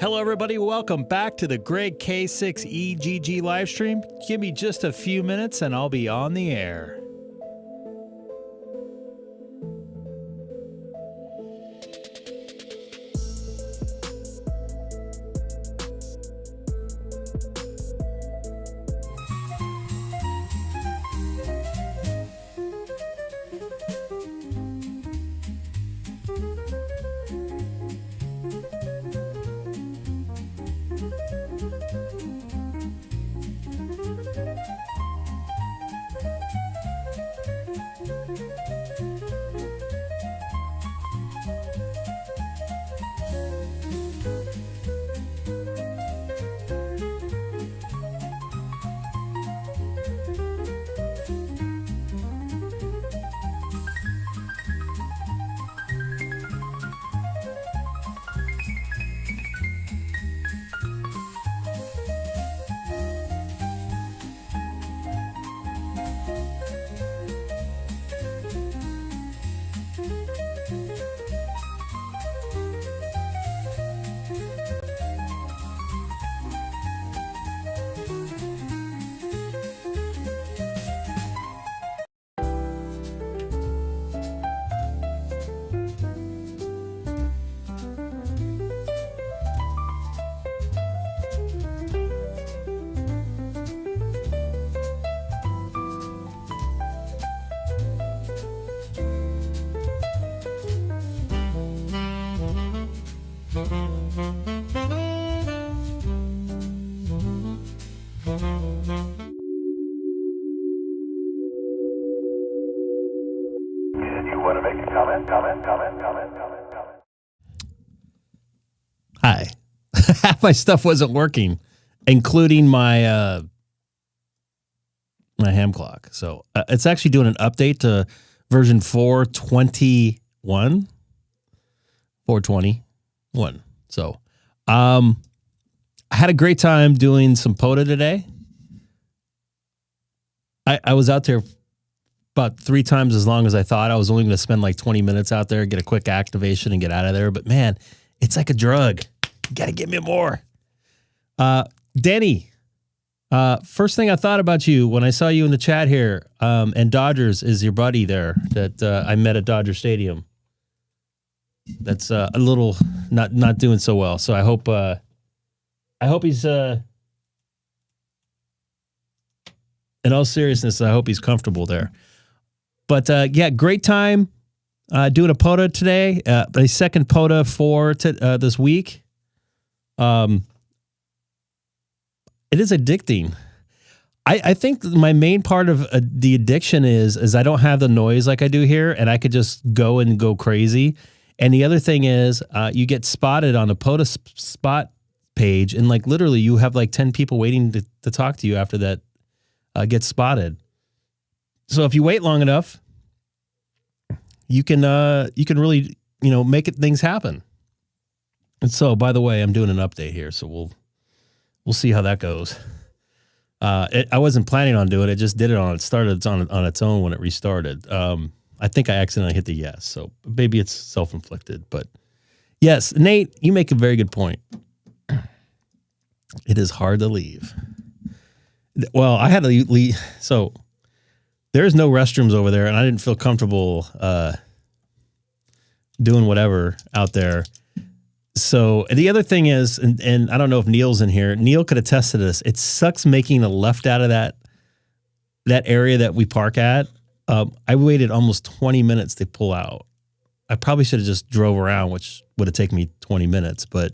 Hello everybody, welcome back to the Greg K6EGG live stream. Give me just a few minutes and I'll be on the air. Hi. Half my stuff wasn't working, including my my ham clock. So it's actually doing an update to version 421. 421. So I had a great time doing some POTA today. I was out there about 3 times as long as I thought. I was only going to spend like 20 minutes out there, get a quick activation and get out of there. But man, it's like a drug. You got to give me more. Danny, first thing I thought about you when I saw you in the chat here, and Dodgers is your buddy there that I met at Dodger Stadium. That's a little not doing so well. So I hope he's in all seriousness, I hope he's comfortable there. But yeah, great time doing a POTA today. A second POTA for this week. It is addicting. I think my main part of the addiction is I don't have the noise like I do here, and I could just go crazy. And the other thing is you get spotted on a POTA spot page, and like literally you have like 10 people waiting to talk to you after that gets spotted. So if you wait long enough, you can really, make things happen. And so, by the way, I'm doing an update here, so we'll see how that goes. I wasn't planning on doing it; just did it on it. Started on its own when it restarted. I think I accidentally hit the yes, so maybe it's self-inflicted. But yes, Nate, you make a very good point. It is hard to leave. Well, I had to leave, so there's no restrooms over there, and I didn't feel comfortable doing whatever out there. So the other thing is, and I don't know if Neil's in here. Neil could attest to this. It sucks making a left out of that area that we park at. I waited almost 20 minutes to pull out. I probably should have just drove around, which would have taken me 20 minutes, but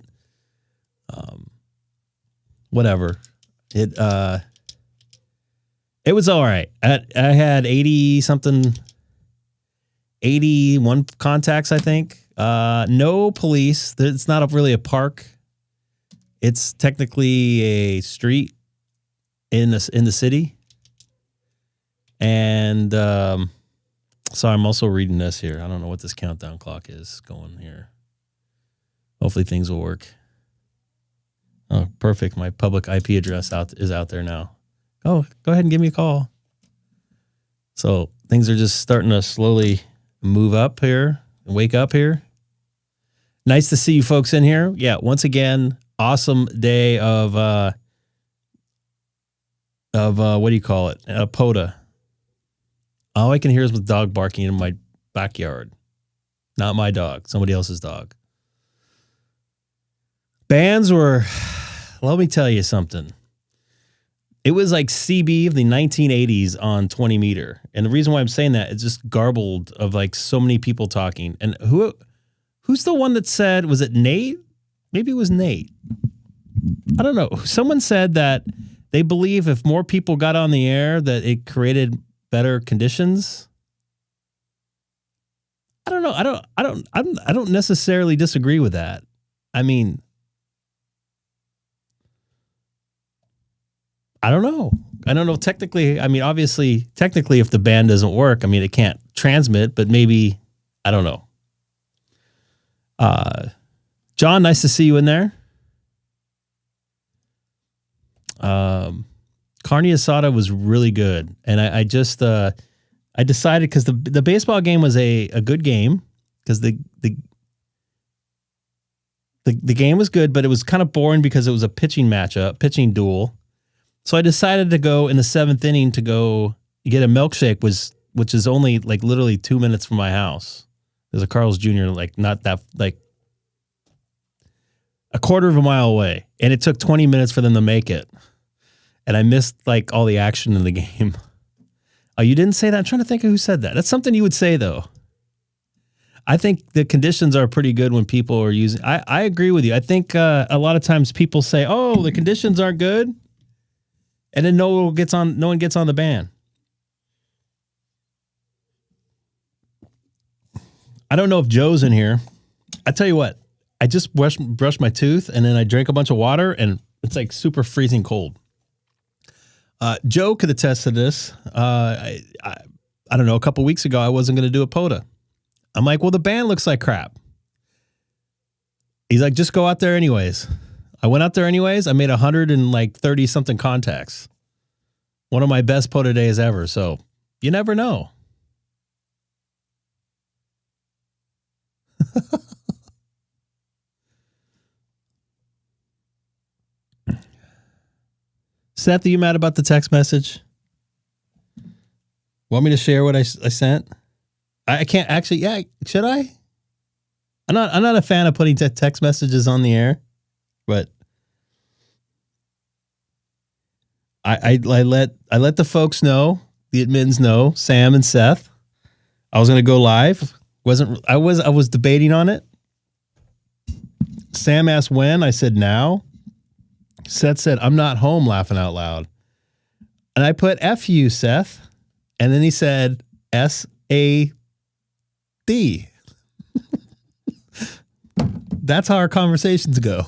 whatever. It was all right. I had 81 contacts, I think. No police. It's not really a park. It's technically a street in the city. And so I'm also reading this here. I don't know what this countdown clock is going here. Hopefully things will work. Oh, perfect. My public IP address is out there now. Oh, go ahead and give me a call. So things are just starting to slowly move up here and wake up here. Nice to see you folks in here. Yeah, once again, awesome day of what do you call it? POTA. All I can hear is the dog barking in my backyard. Not my dog, somebody else's dog. Bands were, let me tell you something. It was like CB of the 1980s on 20 meter. And the reason why I'm saying that is just garbled of like so many people talking. And who's the one that said, was it Nate? Maybe it was Nate. I don't know. Someone said that they believe if more people got on the air that it created better conditions. I don't know. I don't necessarily disagree with that. I mean, I don't know. Technically, I mean, obviously, technically, if the band doesn't work, I mean, it can't transmit, but maybe, I don't know. John, nice to see you in there. Carne asada was really good. And I just, I decided because the baseball game was a good game because the game was good, but it was kind of boring because it was a pitching pitching duel. So I decided to go in the 7th inning to go get a milkshake, which is only like literally 2 minutes from my house. There's a Carl's Jr. like not that like a quarter of a mile away, and it took 20 minutes for them to make it, and I missed like all the action in the game. Oh, you didn't say that? I'm trying to think of who said that. That's something you would say though. I think the conditions are pretty good when people are using. I agree with you. I think a lot of times people say, "Oh, the conditions aren't good." And then no one gets on the band. I don't know if Joe's in here. I tell you what, I just brushed my tooth and then I drank a bunch of water and it's like super freezing cold. Joe could attest to this. I don't know, a couple weeks ago, I wasn't going to do a POTA. I'm like, well, the band looks like crap. He's like, just go out there anyways. I went out there anyways. I made 130 something contacts. One of my best POTA days ever. So you never know. Seth, are you mad about the text message? Want me to share what I sent? I can't actually. Yeah, should I? I'm not a fan of putting text messages on the air, but I let the folks know, the admins know, Sam and Seth. I was going to go live. I was debating on it. Sam asked when. I said now. Seth said, I'm not home, laughing out loud. And I put F you, Seth. And then he said SAD. That's how our conversations go.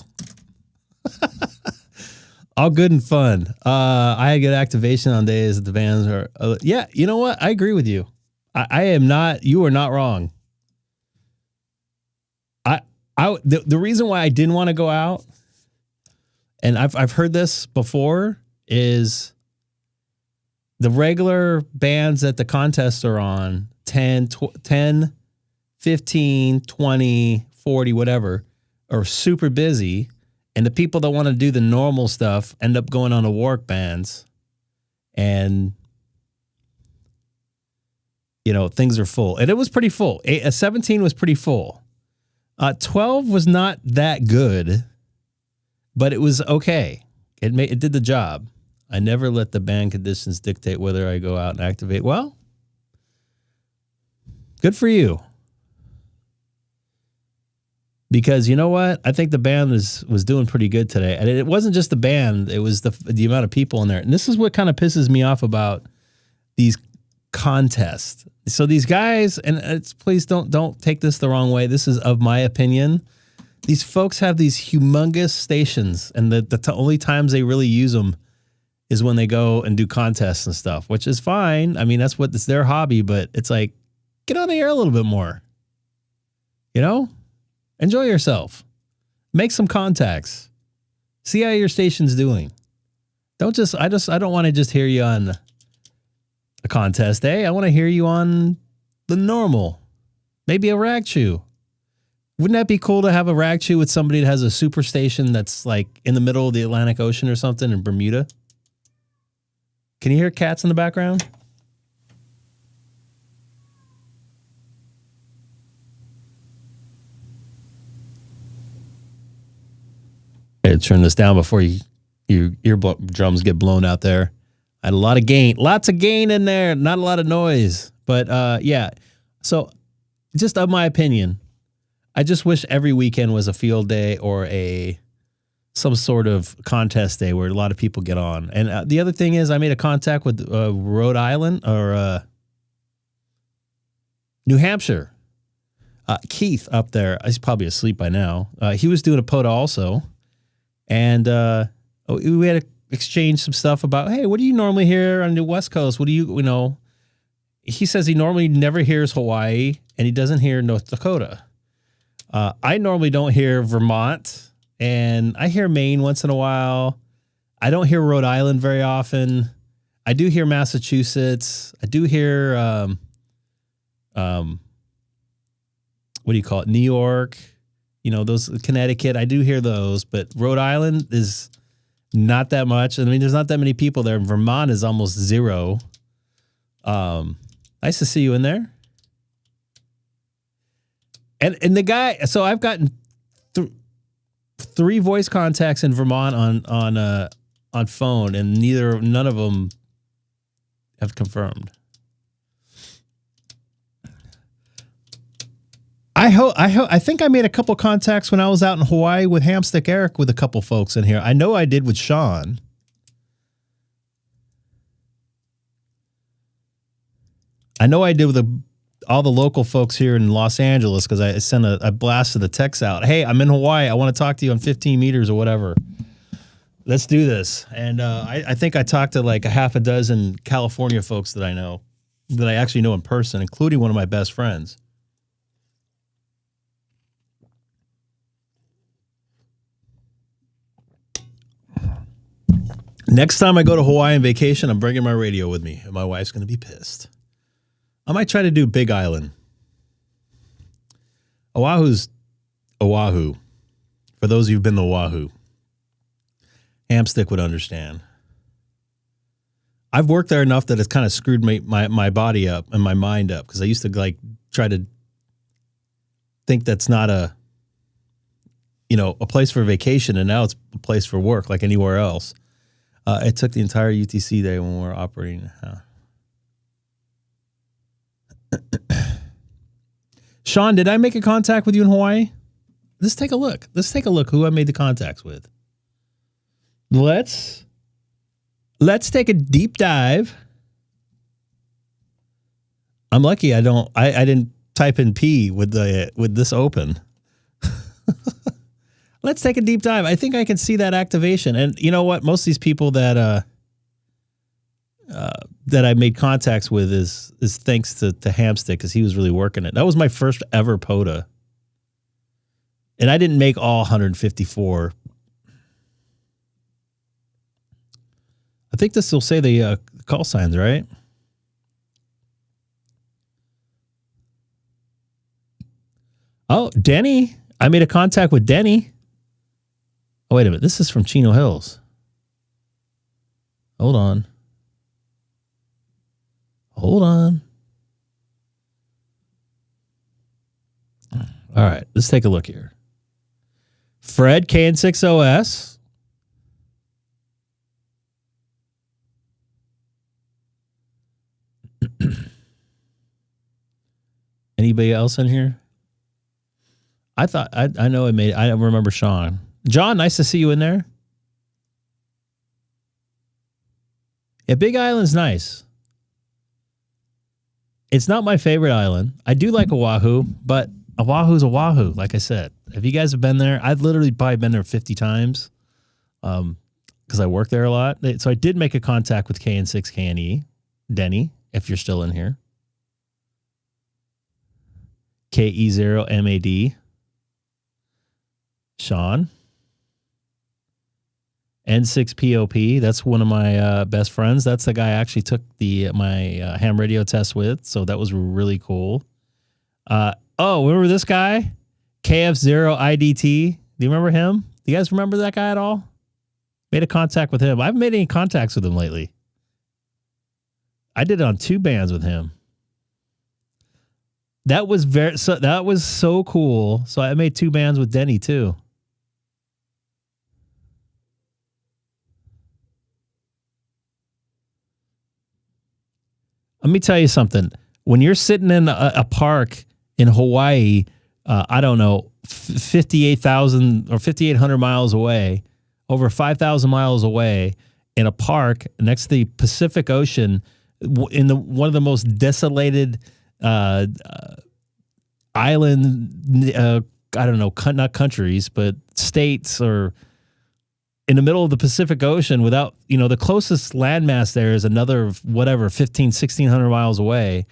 All good and fun. I had good activation on days that the bands are. Yeah, you know what? I agree with you. I am not. You are not wrong. The reason why I didn't want to go out, and I've heard this before, is the regular bands that the contests are on 10, 15, 20, 40, whatever, are super busy. And the people that want to do the normal stuff end up going on the work bands. And, you know, things are full. And it was pretty full. 17 was pretty full. 12 was not that good, but it was okay. It did the job. I never let the band conditions dictate whether I go out and activate. Well, good for you. Because you know what? I think the band was doing pretty good today. And it wasn't just the band. It was the amount of people in there. And this is what kind of pisses me off about these contests. So these guys, and please don't take this the wrong way. This is of my opinion. These folks have these humongous stations. And the only times they really use them is when they go and do contests and stuff, which is fine. I mean, it's their hobby. But it's like, get on the air a little bit more. You know? Enjoy yourself. Make some contacts. See how your station's doing. I don't want to just hear you on a contest day. I want to hear you on the normal. Maybe a rag chew. Wouldn't that be cool to have a rag chew with somebody that has a super station that's like in the middle of the Atlantic Ocean or something in Bermuda? Can you hear cats in the background? Okay, turn this down before your eardrums get blown out there. I had a lot of gain, lots of gain in there, not a lot of noise. But yeah, so just of my opinion, I just wish every weekend was a field day or some sort of contest day where a lot of people get on. And the other thing is, I made a contact with Rhode Island or New Hampshire. Keith up there, he's probably asleep by now. He was doing a POTA also. And we had to exchange some stuff about, hey, what do you normally hear on the West Coast? What do you know? He says he normally never hears Hawaii and he doesn't hear North Dakota. I normally don't hear Vermont, and I hear Maine once in a while. I don't hear Rhode Island very often. I do hear Massachusetts. I do hear, what do you call it? New York, those Connecticut. I do hear those, but Rhode Island is not that much. I mean, there's not that many people there. Vermont is almost zero. Nice to see you in there. And the guy, so I've gotten three voice contacts in Vermont on phone, and none of them have confirmed. I think I made a couple contacts when I was out in Hawaii with Hamstick Eric with a couple folks in here. I know I did with Sean. I know I did with all the local folks here in Los Angeles because I blasted the text out. Hey, I'm in Hawaii. I want to talk to you on 15 meters or whatever. Let's do this. And I think I talked to like a half a dozen California folks that I know, that I actually know in person, including one of my best friends. Next time I go to Hawaii on vacation, I'm bringing my radio with me, and my wife's going to be pissed. I might try to do Big Island. Oahu's Oahu. For those of you who've been to Oahu, Hamstick would understand. I've worked there enough that it's kind of screwed my body up and my mind up, because I used to like try to think that's not a place for vacation, and now it's a place for work like anywhere else. It took the entire UTC day when we were operating. Sean, did I make a contact with you in Hawaii? Let's take a look. Let's take a look who I made the contacts with. Let's take a deep dive. I'm lucky I didn't type in P with this open. Let's take a deep dive. I think I can see that activation. And you know what? Most of these people that I made contacts with is thanks to Hamstick, because he was really working it. That was my first ever POTA. And I didn't make all 154. I think this will say the call signs, right? Oh, Denny. I made a contact with Denny. Oh, wait a minute. This is from Chino Hills. Hold on. Hold on. All right. Let's take a look here. Fred, KN6OS. Anybody else in here? I remember Sean. John, nice to see you in there. Yeah, Big Island's nice. It's not my favorite island. I do like Oahu, but Oahu's Oahu, like I said. If you guys have been there, I've literally probably been there 50 times because I work there a lot. So I did make a contact with KN6KNE, Denny, if you're still in here. KE0MAD, Sean. N6POP, that's one of my best friends. That's the guy I actually took my ham radio test with, so that was really cool. Oh, remember this guy? KF0IDT. Do you remember him? Do you guys remember that guy at all? Made a contact with him. I haven't made any contacts with him lately. I did it on 2 bands with him. That was so cool. So I made 2 bands with Denny too. Let me tell you something. When you're sitting in a park in Hawaii, I don't know, 58,000 or 5,800 miles away, over 5,000 miles away, in a park next to the Pacific Ocean, in one of the most desolated island, I don't know, not countries, but states, or in the middle of the Pacific Ocean, without, the closest landmass there is another, 1,600 miles away.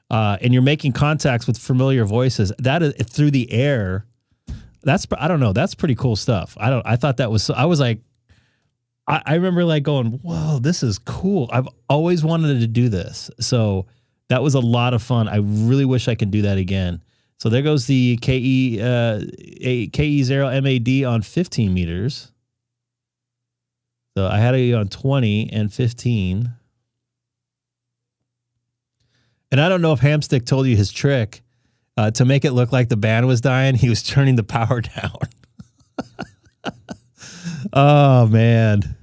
And you're making contacts with familiar voices. That is through the air. I don't know. That's pretty cool stuff. I thought that was, I was like, I remember like going, whoa, this is cool. I've always wanted to do this. So that was a lot of fun. I really wish I could do that again. So there goes the KE0MAD on 15 meters. So I had it on 20 and 15. And I don't know if Hamstick told you his trick to make it look like the band was dying. He was turning the power down. Oh, man.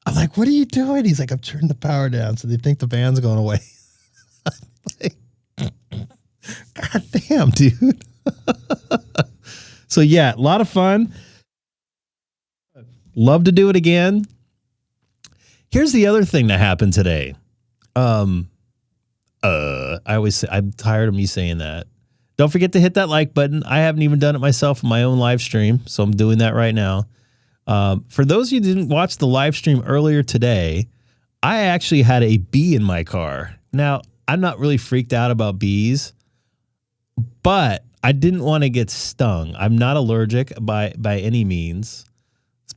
I'm like, what are you doing? He's like, I'm turning the power down so they think the band's going away. Like, God damn, dude. So, yeah, a lot of fun. Love to do it again. Here's the other thing that happened today. I always say, I'm tired of me saying that. Don't forget to hit that like button. I haven't even done it myself in my own live stream, so I'm doing that right now. For those of you who didn't watch the live stream earlier today, I actually had a bee in my car. Now, I'm not really freaked out about bees, but I didn't want to get stung. I'm not allergic by any means,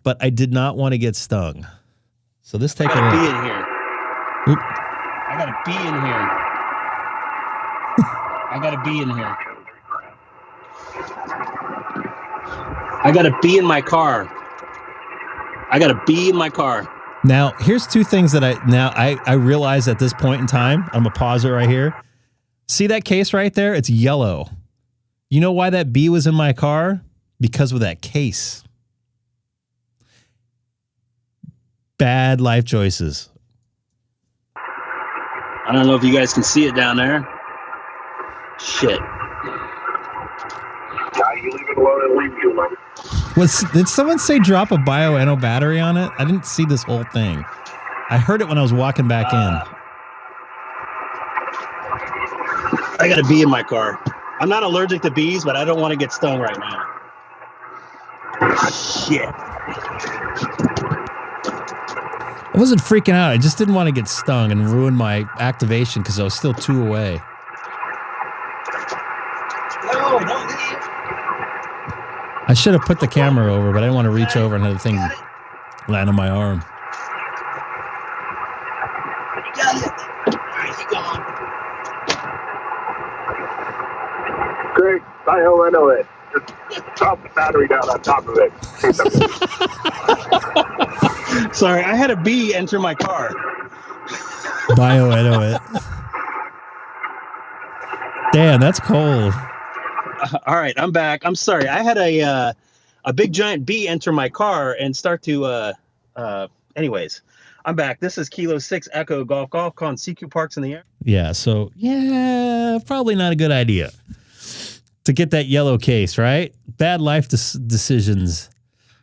but I did not want to get stung. So let's take a look. I got a bee in here. Oop. I got a bee in here. I got a bee in here. I got a bee in my car. I got a bee in my car. Now, here's 2 things that I realize at this point in time. I'm going to pause it right here. See that case right there? It's yellow. You know why that bee was in my car? Because of that case. Bad life choices. I don't know if you guys can see it down there. Shit. Yeah, you leave it alone and leave you alone. Did someone say drop a Bioenno battery on it? I didn't see this whole thing. I heard it when I was walking back in. I got a bee in my car. I'm not allergic to bees, but I don't want to get stung right now. Shit. I wasn't freaking out. I just didn't want to get stung and ruin my activation because I was still 2 away. No, don't leave. I should have put the camera over, but I didn't want to reach over and have the thing land on my arm. You got it. All right, you gone. Great. I know it. Just drop the battery down on top of it. Sorry, I had a bee enter my car. Bioenno it. Damn, that's cold. All right, I'm back. I'm sorry. I had a big giant bee enter my car and start to anyways. I'm back. This is Kilo 6 Echo Golf calling CQ Parks in the air. Yeah, so yeah, probably not a good idea to get that yellow case, right? Bad life decisions.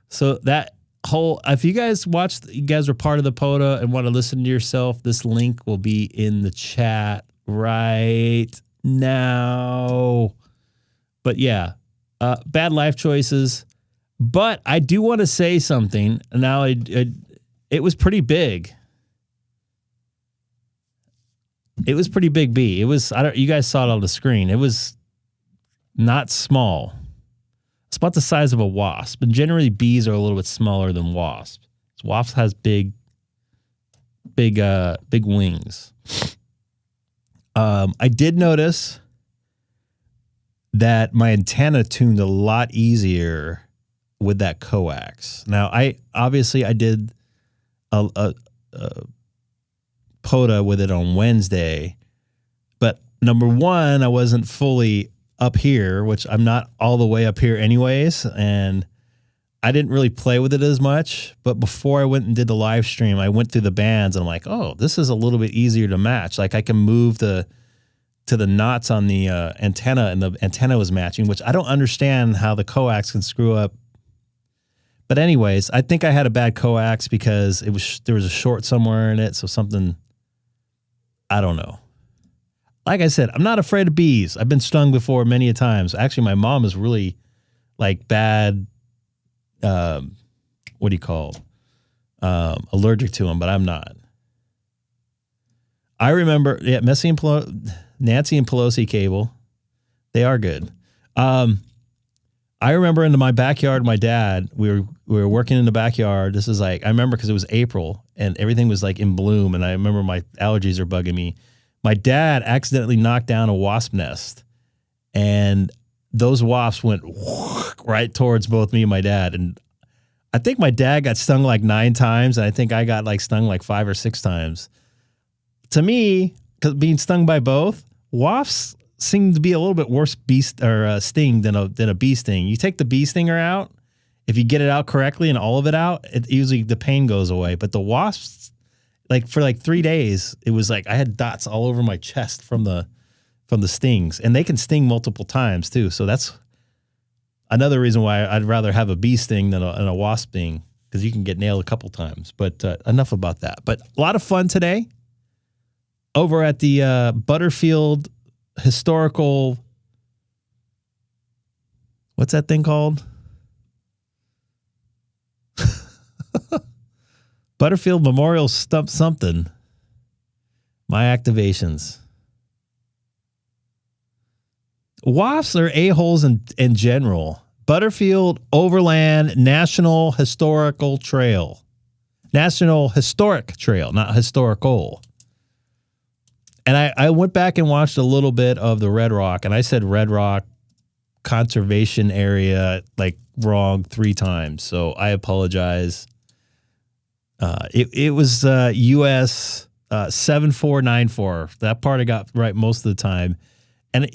So that whole, if you guys watched, you guys were part of the POTA and want to listen to yourself, this link will be in the chat right now. But yeah, bad life choices. But I do want to say something. Now, it was pretty big. It was pretty big bee. It was, you guys saw it on the screen. It was not small. It's about the size of a wasp. And generally, bees are a little bit smaller than wasps. Wasp has big wings. I did notice that my antenna tuned a lot easier with that coax. Now, I did a POTA with it on Wednesday, but number one, I wasn't fully up here, which I'm not all the way up here anyways, and I didn't really play with it as much. But before I went and did the live stream, I went through the bands and I'm like, oh, this is a little bit easier to match. Like I can move to the knots on the antenna, and the antenna was matching, which I don't understand how the coax can screw up. But anyways, I think I had a bad coax because there was a short somewhere in it, so something, I don't know. Like I said, I'm not afraid of bees. I've been stung before many a times. Actually, my mom is really like bad, what do you call, allergic to them, but I'm not. I remember, yeah, Nancy and Pelosi cable. They are good. I remember in my backyard, my dad, we were working in the backyard. This is like, I remember because it was April and everything was like in bloom. And I remember my allergies are bugging me. My dad accidentally knocked down a wasp nest, and those wasps went right towards both me and my dad. And I think my dad got stung like 9 times. And I think I got like stung like 5 or 6 times. To me, because being stung by both, wasps seem to be a little bit worse sting than a bee sting. You take the bee stinger out, if you get it out correctly and all of it out, usually the pain goes away. But the wasps, like for like 3 days, it was like I had dots all over my chest from the stings, and they can sting multiple times too. So that's another reason why I'd rather have a bee sting than a wasp sting, because you can get nailed a couple times. But enough about that. But a lot of fun today over at the Butterfield Historical, what's that thing called? Butterfield Memorial Stump something. My activations. Wasps are a-holes in general. Butterfield Overland National Historical Trail. National Historic Trail, not historical. And I went back and watched a little bit of the Red Rock, and I said Red Rock Conservation Area like wrong 3 times, so I apologize. It was US 7494. That part I got right most of the time. And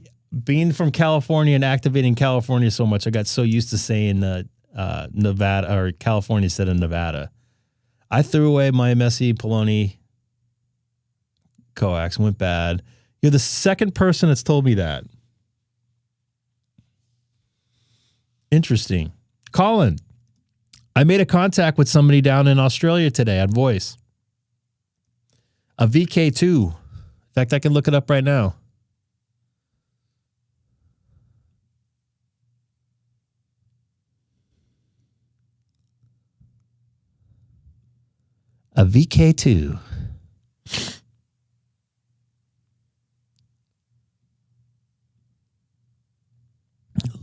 being from California and activating California so much, I got so used to saying Nevada, or California instead of Nevada. I threw away my messy Poloni coax, went bad. You're the second person that's told me that. Interesting. Colin, I made a contact with somebody down in Australia today on voice. A VK2. In fact, I can look it up right now. A VK2.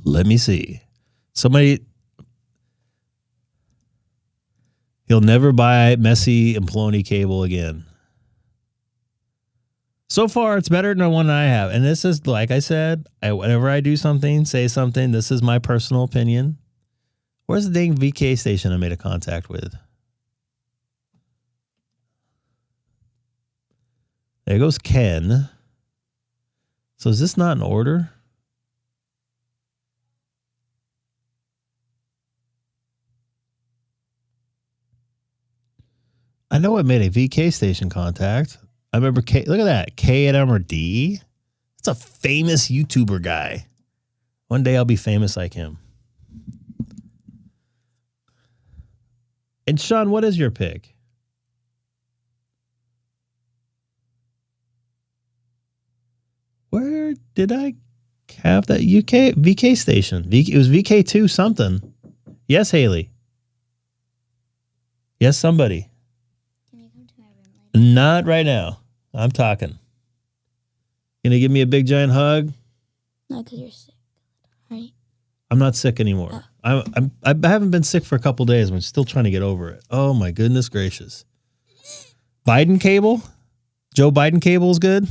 Let me see. Somebody, he'll never buy messy and Poloni cable again. So far, it's better than the one I have. And this is, like I said, whenever I do something, say something, this is my personal opinion. Where's the dang VK station I made a contact with? There goes Ken. So is this not in order? I know I made a VK station contact. I remember K. Look at that. K and M or D. That's a famous YouTuber guy. One day I'll be famous like him. And Sean, what is your pick? Where did I have that VK station? It was VK2 something. Yes, Haley. Yes, somebody. Can you come to my room later? Not right now. I'm talking. Gonna give me a big giant hug? No, because you're sick. Right? I'm not sick anymore. I haven't been sick for a couple days. I'm still trying to get over it. Oh my goodness gracious. Biden cable? Joe Biden cable is good?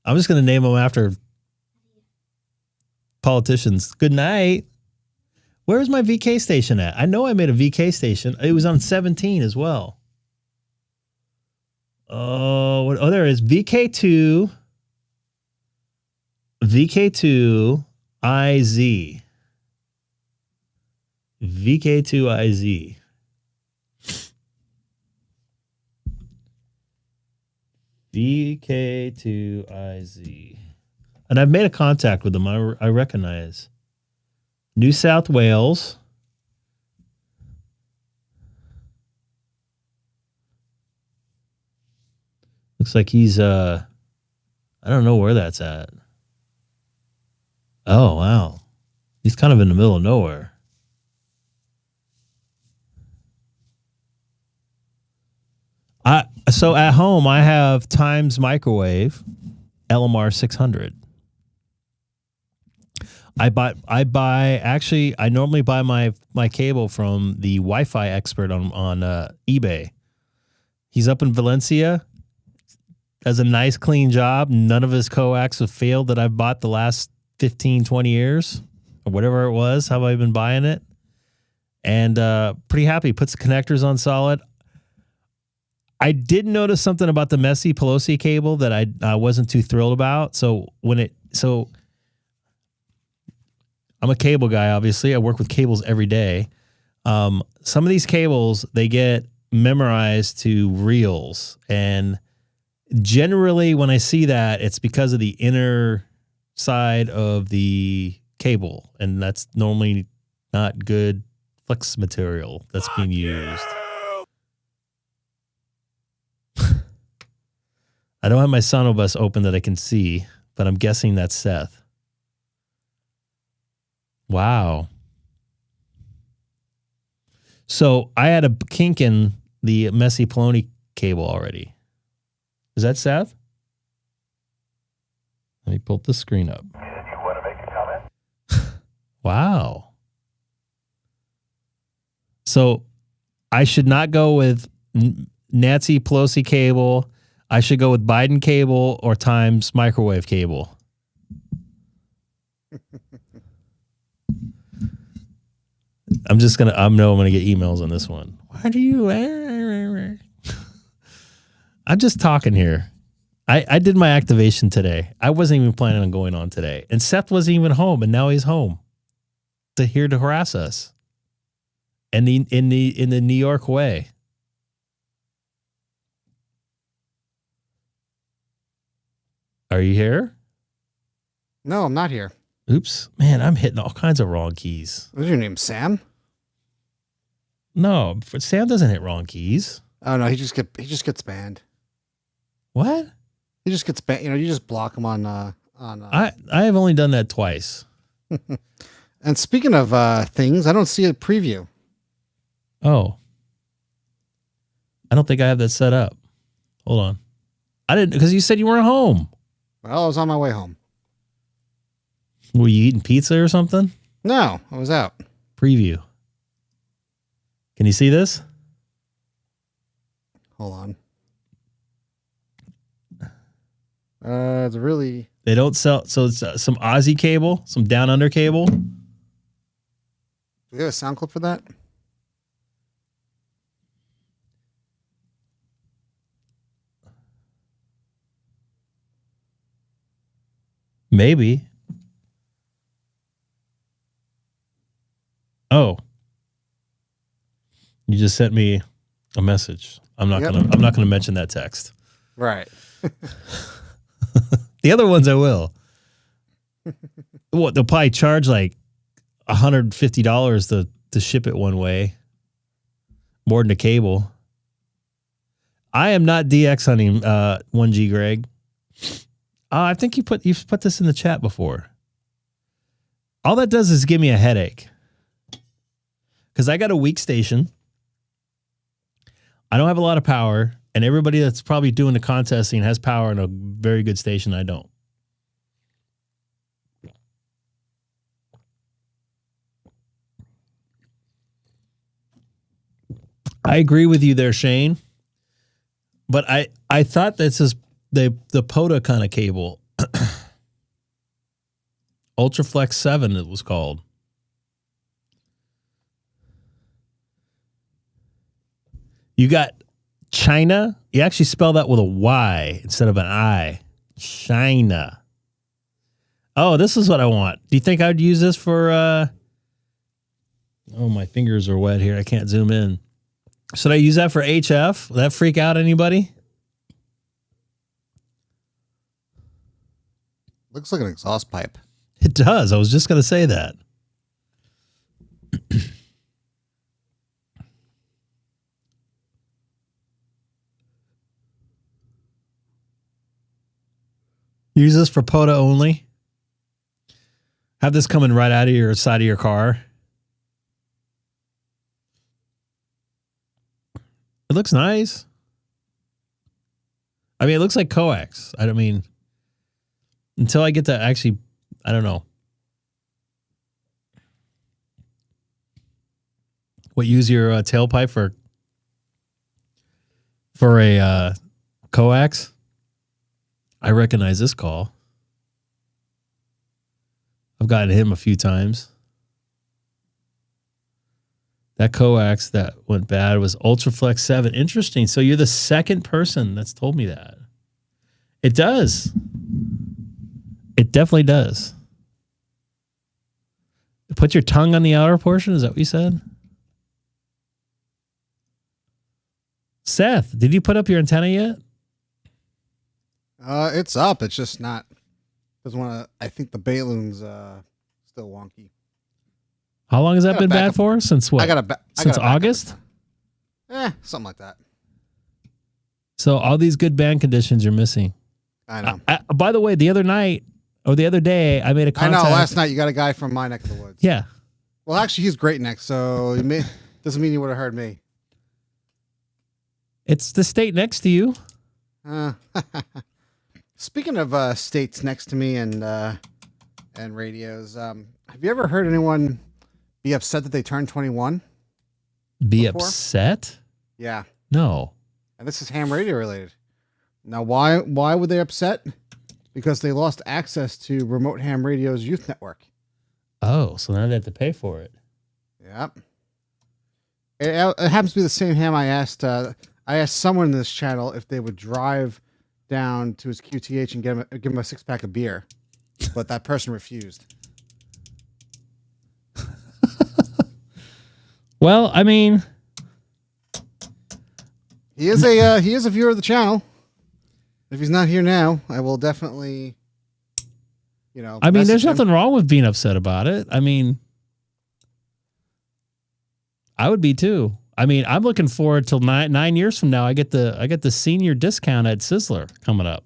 I'm just going to name them after politicians. Good night. Where's my VK station at? I know I made a VK station. It was on 17 as well. Oh, there it is. VK2 IZ. VK2 IZ. VK2IZ. And I've made a contact with them. I recognize. New South Wales. Looks like he's I don't know where that's at. Oh, wow. He's kind of in the middle of nowhere. So at home, I have Times Microwave LMR 600. I normally buy my cable from the Wi-Fi expert on eBay. He's up in Valencia, does a nice clean job. None of his coax have failed that I've bought the last 15, 20 years or whatever it was. How I've been buying it. And pretty happy. Puts the connectors on solid. I did notice something about the messy Pelosi cable that I wasn't too thrilled about. So I'm a cable guy, obviously. I work with cables every day. Some of these cables, they get memorized to reels. And generally, when I see that, it's because of the inner side of the cable. And that's normally not good flex material that's being used. I don't have my Sonobus open that I can see, but I'm guessing that's Seth. Wow. So I had a kink in the messy Poloni cable already. Is that Seth? Let me pull the screen up. You want to make a comment? Wow. So I should not go with Nancy Pelosi cable. I should go with Biden cable or Times microwave cable. I'm going to get emails on this one. Why do you? I'm just talking here. I did my activation today. I wasn't even planning on going on today. And Seth wasn't even home, and now he's home here to harass us. And in the New York way. Are you here? No, I'm not here. Oops. Man, I'm hitting all kinds of wrong keys. What's your name, Sam? No, Sam doesn't hit wrong keys. Oh no, he just gets banned. What? He just gets banned. You know, you just block him on. I have only done that twice. And speaking of things, I don't see a preview. Oh. I don't think I have that set up. Hold on. I didn't, because you said you weren't home. Well, I was on my way home. Were you eating pizza or something? No, I was out. Preview. Can you see this? Hold on. It's really... They don't sell... So it's some Aussie cable, some down under cable. Do we have a sound clip for that? Maybe. Oh. You just sent me a message. I'm not gonna mention that text. Right. The other ones I will. What, they'll probably charge like $150 to ship it one way. More than the cable. I am not DX hunting 1G Greg. I think you've put this in the chat before. All that does is give me a headache. Because I got a weak station. I don't have a lot of power. And everybody that's probably doing the contesting has power and a very good station. I don't. I agree with you there, Shane. But I thought this is the POTA kind of cable. Ultraflex 7 it was called. You got China. You actually spell that with a Y instead of an I. China. Oh, this is what I want. Do you think I would use this for... Oh, my fingers are wet here. I can't zoom in. Should I use that for HF? Will that freak out anybody? Looks like an exhaust pipe. It does. I was just going to say that. Use this for POTA only. Have this coming right out of your side of your car. It looks nice. I mean, it looks like coax. I don't mean, until I get to actually, I don't know. What, use your tailpipe for a coax? I recognize this call. I've gotten him a few times. That coax that went bad was Ultraflex 7. Interesting. So you're the second person that's told me that. It does. It definitely does. Put your tongue on the outer portion? Is that what you said? Seth, did you put up your antenna yet? It's up. It's just not. Doesn't want to. I think the balloon's still wonky. How long has that been bad for? Since what? Since August? Something like that. So all these good band conditions you're missing. I know. By the way, the other night or the other day, I made a contact. I know. Last night you got a guy from my neck of the woods. Yeah. Well, actually, he's Great Neck, so doesn't mean he would have heard me. It's the state next to you. Speaking of states next to me and radios, have you ever heard anyone be upset that they turned 21? Be before? Upset? Yeah. No. And this is ham radio related. Now, why were they upset? Because they lost access to Remote Ham Radio's youth network. Oh, so now they have to pay for it. Yep. It happens to be the same ham I asked. I asked someone in this channel if they would drive down to his QTH and give him a 6-pack of beer, but that person refused. Well, I mean, he is a viewer of the channel. If he's not here now, I will definitely, I mean, there's nothing wrong with being upset about it. I mean, I would be too. I mean, I'm looking forward till 9 years from now. I get the senior discount at Sizzler coming up.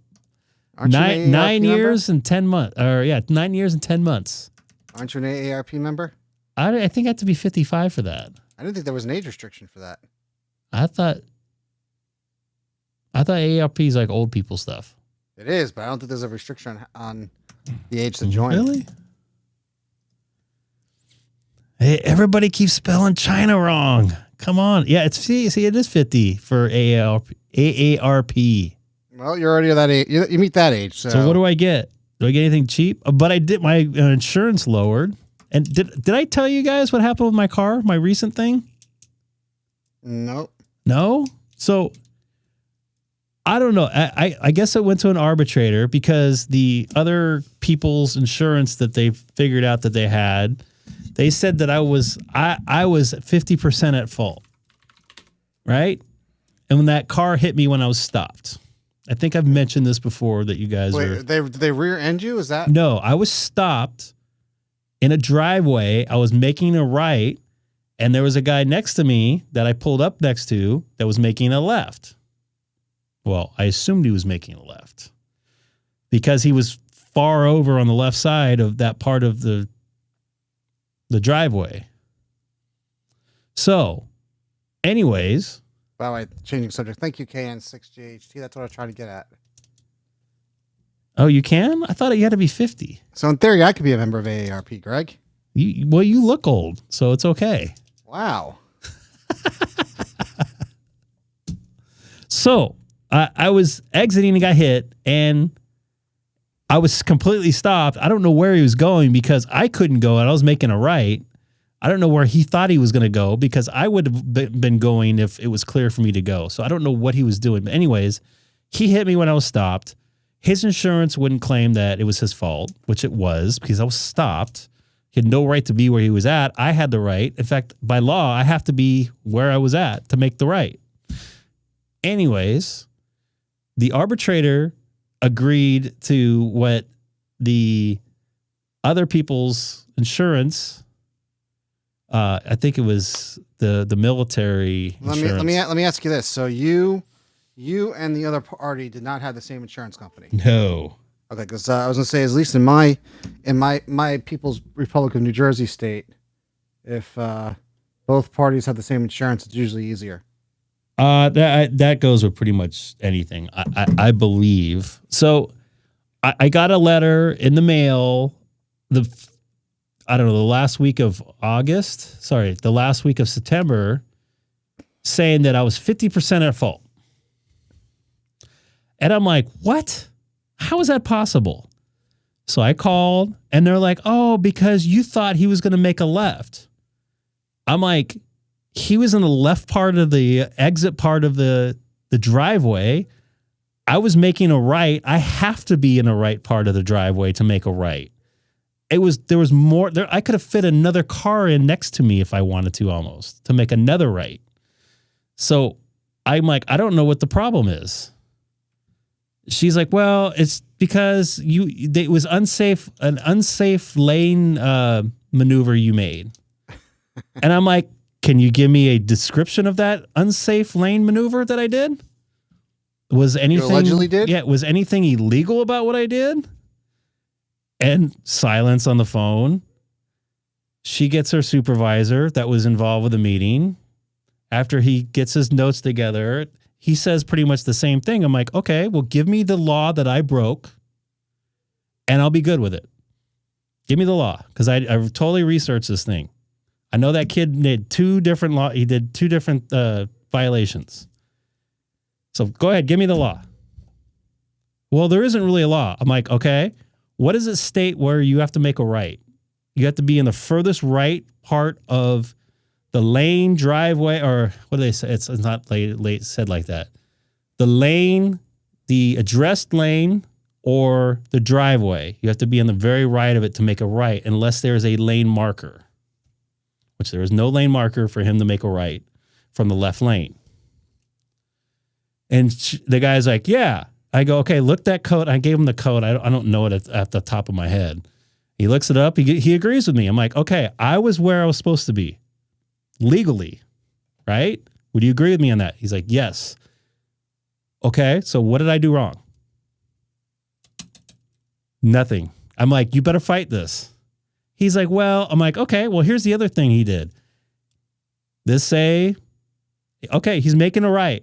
Aren't you an 9 AARP years member? and 10 months. 9 years and 10 months. Aren't you an AARP member? I think I have to be 55 for that. I didn't think there was an age restriction for that. I thought AARP is like old people stuff. It is, but I don't think there's a restriction on the age to join. Really? Hey, everybody keeps spelling China wrong. Come on. Yeah, it is 50 for AARP. Well, you're already at that age. You meet that age. So what do I get? Do I get anything cheap? But I did, my insurance lowered. And did I tell you guys what happened with my car, my recent thing? Nope. No? So I don't know. I guess it went to an arbitrator because the other people's insurance that they figured out that they had, they said that I was 50% at fault. Right? And when that car hit me when I was stopped. I think I've mentioned this before that you guys Wait, did they rear end you? Is that? No, I was stopped in a driveway. I was making a right, and there was a guy next to me that I pulled up next to that was making a left. Well, I assumed he was making a left because he was far over on the left side of that part of the driveway. So, anyways. By the way, changing subject. Thank you, K6EGG. That's what I was trying to get at. Oh, you can? I thought you had to be 50. So in theory, I could be a member of AARP, Greg. You look old, so it's okay. Wow. So I was exiting and got hit, and I was completely stopped. I don't know where he was going because I couldn't go and I was making a right. I don't know where he thought he was going to go because I would have been going if it was clear for me to go. So I don't know what he was doing. But anyways, he hit me when I was stopped. His insurance wouldn't claim that it was his fault, which it was because I was stopped. He had no right to be where he was at. I had the right. In fact, by law, I have to be where I was at to make the right. Anyways, the arbitrator agreed to what the other people's insurance, I think it was the military insurance. Let me ask you this. So you and the other party did not have the same insurance company. No. Okay, because I was gonna say, at least in my People's Republic of New Jersey state, if both parties have the same insurance, it's usually easier. That goes with pretty much anything, I believe. So I got a letter in the mail the last week of the last week of September saying that I was 50% at fault. And I'm like, what? How is that possible? So I called and they're like, oh, because you thought he was going to make a left. I'm like, he was in the left part of the exit part of the driveway. I was making a right. I have to be in the right part of the driveway to make a right. There was more there. I could have fit another car in next to me if I wanted to, almost, to make another right. So I'm like, I don't know what the problem is. She's like, well, it's because it was an unsafe lane maneuver you made. And I'm like, can you give me a description of that unsafe lane maneuver that I did? Was anything you allegedly did? Yeah, was anything illegal about what I did? And silence on the phone. She gets her supervisor that was involved with the meeting. After he gets his notes together, he says pretty much the same thing. I'm like, okay, well, give me the law that I broke and I'll be good with it. Give me the law, because I totally researched this thing. I know that kid did two different violations. So go ahead, give me the law. Well, there isn't really a law. I'm like, okay, what does it state where you have to make a right? You have to be in the furthest right part of the lane, driveway, or what do they say? It's not late said like that. The lane, the addressed lane, or the driveway. You have to be on the very right of it to make a right, unless there's a lane marker, which there is no lane marker for him to make a right from the left lane. And the guy's like, yeah. I go, okay, look that code. I gave him the code. I don't know it at the top of my head. He looks it up. He agrees with me. I'm like, okay, I was where I was supposed to be legally, right? Would you agree with me on that? He's like, yes. Okay, so what did I do wrong? Nothing. I'm like, you better fight this. He's like, well, I'm like, okay, well, here's the other thing he did. Okay, he's making a right.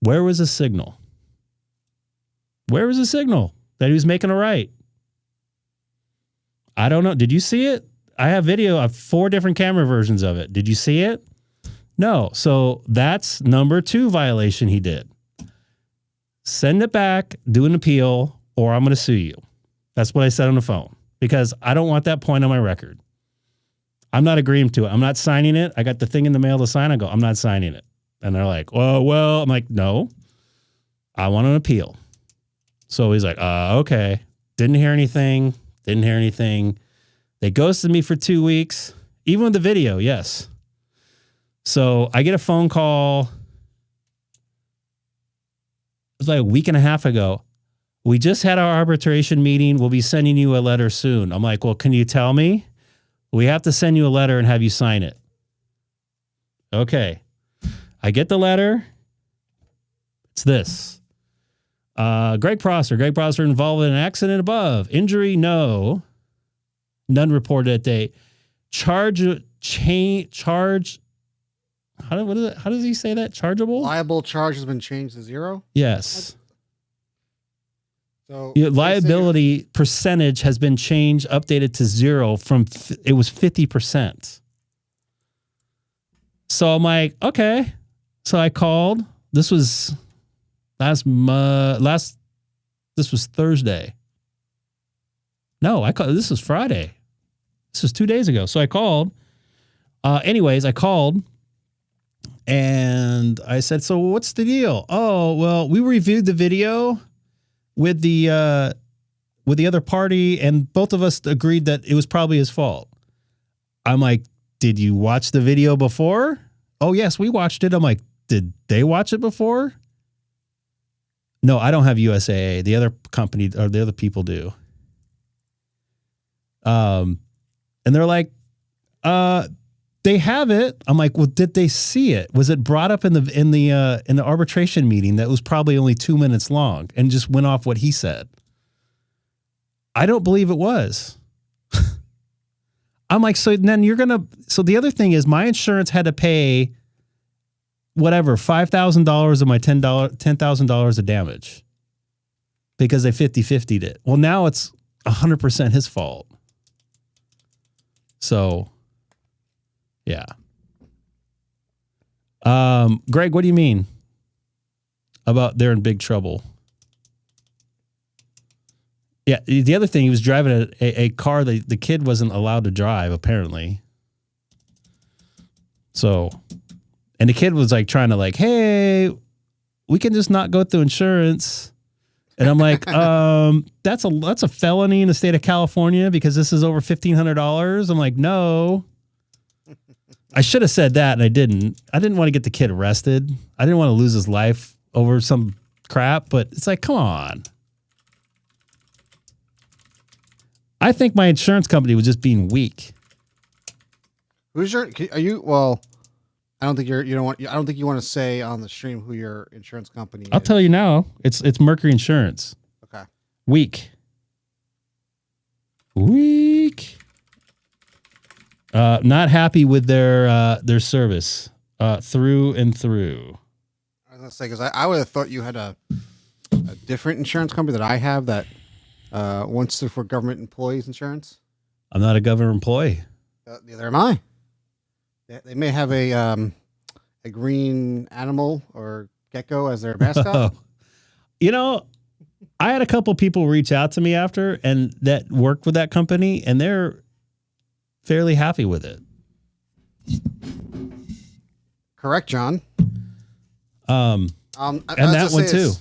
Where was the signal? Where was the signal that he was making a right? I don't know. Did you see it? I have video of 4 different camera versions of it. Did you see it? No. So that's number 2 violation he did. Send it back, do an appeal, or I'm going to sue you. That's what I said on the phone, because I don't want that point on my record. I'm not agreeing to it. I'm not signing it. I got the thing in the mail to sign. I go, I'm not signing it. And they're like, well, I'm like, no, I want an appeal. So he's like, okay. Didn't hear anything. They ghosted me for 2 weeks, even with the video. Yes. So I get a phone call. It was like a week and a half ago. We just had our arbitration meeting. We'll be sending you a letter soon. I'm like, well, can you tell me? We have to send you a letter and have you sign it. Okay. I get the letter. It's this. Greg Prosser involved in an accident above. Injury, no. None reported at date. Charge. How does he say that? Chargeable? Liable charge has been changed to 0? Yes. So liability percentage has been changed, updated to 0 from it was 50%. So I'm like, okay. So I called. This was this was Thursday. No, I called. This was Friday. This was 2 days ago. So I called. Anyways, I called and I said, so what's the deal? Oh, well, we reviewed the video with the other party and both of us agreed that it was probably his fault. I'm like, did you watch the video before? Oh, yes, we watched it. I'm like, did they watch it before? No, I don't have USAA. The other company or the other people do. And they're like, they have it. I'm like, well, did they see it? Was it brought up in the arbitration meeting that was probably only 2 minutes long and just went off what he said? I don't believe it was. I'm like, so then so the other thing is my insurance had to pay whatever, $5,000 of my $10,000 of damage because they 50-50'd it. Well, now it's 100% his fault. So, yeah. Greg, what do you mean about they're in big trouble? Yeah, the other thing, he was driving a car that the kid wasn't allowed to drive, apparently. So, and the kid was like trying to like, hey, we can just not go through insurance. And I'm like, that's a felony in the state of California because this is over $1,500. I'm like, no. I should have said that and I didn't. I didn't want to get the kid arrested. I didn't want to lose his life over some crap, but it's like, come on. I think my insurance company was just being weak. Who's your? Are you? Well, I don't think you don't want. I don't think you want to say on the stream who your insurance company. I'll tell you now. It's Mercury Insurance. Okay. Weak. Not happy with their service through and through. I was gonna say because I would have thought you had a different insurance company that I have that wants to for government employees insurance. I'm not a government employee. Neither am I. They may have a green animal or gecko as their mascot. You know, I had a couple people reach out to me after and that worked with that company, and they're fairly happy with it. Correct, John. And that one too.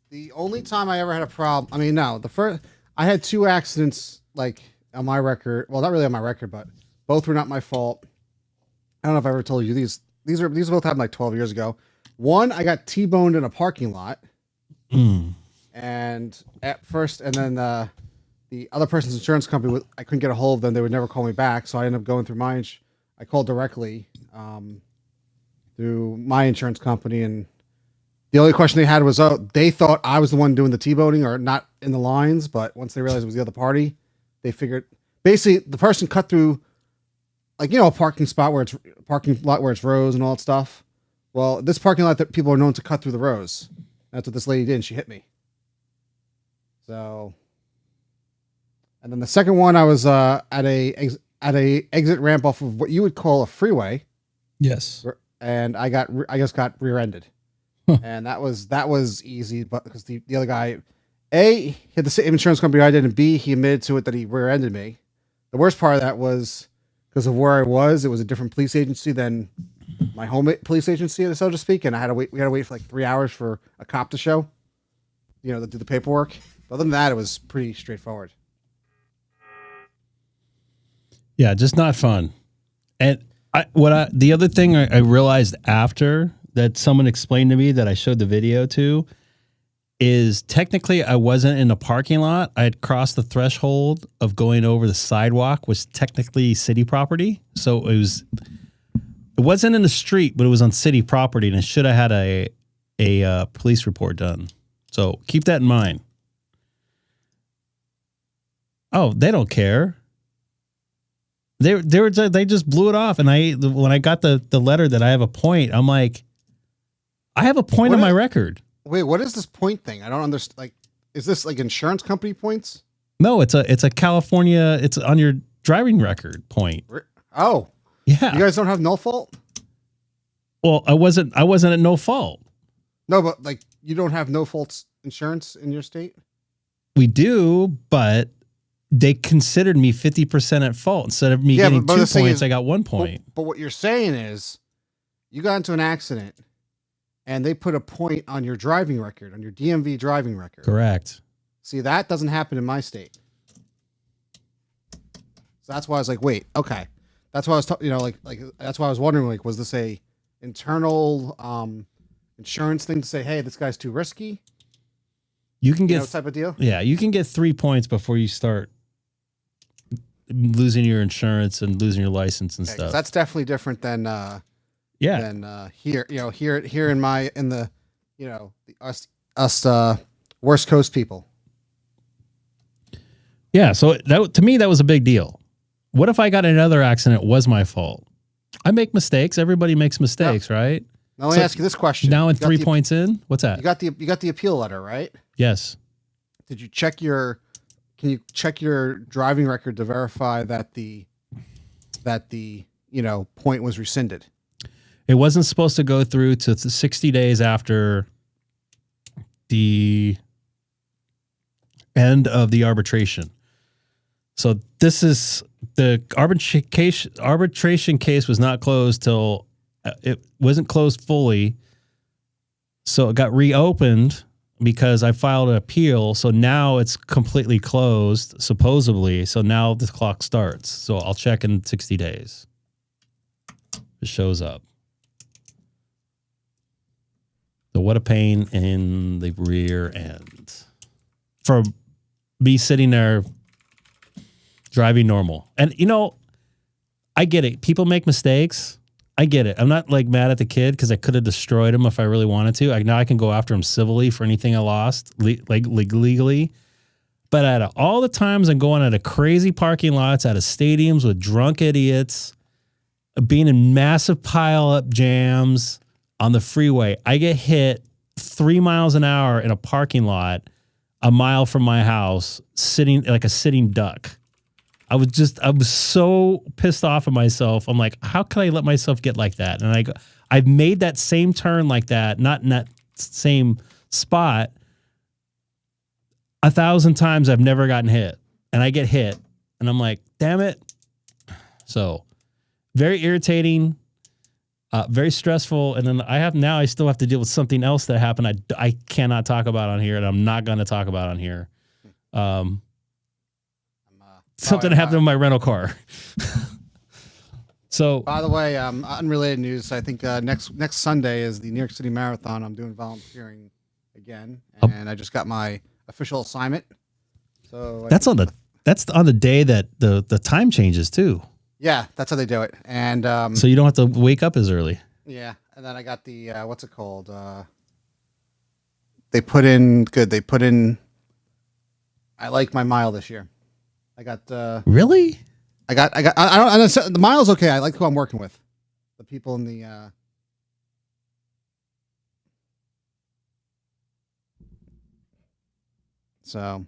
The only time I ever had a problem, I mean, no, I had 2 accidents like on my record. Well, not really on my record, but both were not my fault. I don't know if I ever told you these both happened like 12 years ago. One, I got T-boned in a parking lot. And at first, and then the other person's insurance company, I couldn't get a hold of them. They would never call me back. So I ended up going through I called directly through my insurance company. And the only question they had was, they thought I was the one doing the T-boning or not in the lines. But once they realized it was the other party, they figured basically the person cut through, like, you know, a parking lot where it's rows and all that stuff. Well, this parking lot that people are known to cut through the rows. That's what this lady did. And she hit me. So, and then the second one, I was at a exit ramp off of what you would call a freeway. Yes. And I just got rear-ended. And that was easy, but because the other guy, A, he had the same insurance company I did, and B, he admitted to it that he rear-ended me. The worst part of that was because of where I was, it was a different police agency than my home police agency, so to speak, and we had to wait for like 3 hours for a cop to show, you know, to do the paperwork. But other than that, it was pretty straightforward. Yeah, just not fun. And the other thing I realized after that someone explained to me that I showed the video to is technically I wasn't in a parking lot. I had crossed the threshold of going over the sidewalk, was technically city property. So it wasn't in the street, but it was on city property, and it should have had a police report done. So keep that in mind. Oh, they don't care. They just blew it off, and when I got the letter that I have a point, I'm like, I have a point on my record. Wait, what is this point thing? I don't understand. Like, is this like insurance company points? No, it's a California. It's on your driving record point. Oh, yeah. You guys don't have no fault? Well, I wasn't at no fault. No, but like you don't have no faults insurance in your state? We do, but they considered me 50% at fault. Instead of me getting 2 points, I got 1 point. But what you're saying is you got into an accident and they put a point on your driving record, on your DMV driving record. Correct. See, that doesn't happen in my state. So that's why I was like, wait, okay. That's why I was, that's why I was wondering, like, was this a internal insurance thing to say, hey, this guy's too risky? You can get type of deal. Yeah, you can get 3 points before you start losing your insurance and losing your license and stuff. That's definitely different than than here. Here in the us West Coast people. Yeah, so that to me that was a big deal. What if I got in another accident? It was my fault. I make mistakes. Everybody makes mistakes, right? Now let me ask you this question. Now in 3 points in, what's that? You got the appeal letter, right? Yes. Did you check can you check your driving record to verify that the point was rescinded? It wasn't supposed to go through to 60 days after the end of the arbitration. So this is the arbitration case was not closed till it wasn't closed fully. So it got reopened because I filed an appeal. So now it's completely closed, supposedly. So now the clock starts. So I'll check in 60 days. It shows up. So what a pain in the rear end. For me sitting there driving normal. And, I get it. People make mistakes. I get it. I'm not like mad at the kid because I could have destroyed him if I really wanted to. Now I can go after him civilly for anything I lost, legally. But out of all the times I'm going out of crazy parking lots, out of stadiums with drunk idiots, being in massive pile-up jams on the freeway, I get hit 3 miles an hour in a parking lot a mile from my house, sitting like a sitting duck. I was so pissed off at myself. I'm like, how could I let myself get like that? And I've made that same turn like that, not in that same spot 1,000 times. I've never gotten hit, and I get hit, and I'm like, damn it. So very irritating, very stressful. And then I still have to deal with something else that happened. I cannot talk about on here, and I'm not going to talk about on here. Something happened with my rental car. So, by the way, unrelated news. I think next Sunday is the New York City Marathon. I'm doing volunteering again, and I just got my official assignment. So that's on the day that the time changes too. Yeah, that's how they do it. And so you don't have to wake up as early. Yeah, and then I got the what's it called? They put in. I like my mile this year. I got really. I don't. The mile's okay. I like who I'm working with. The people in the. So.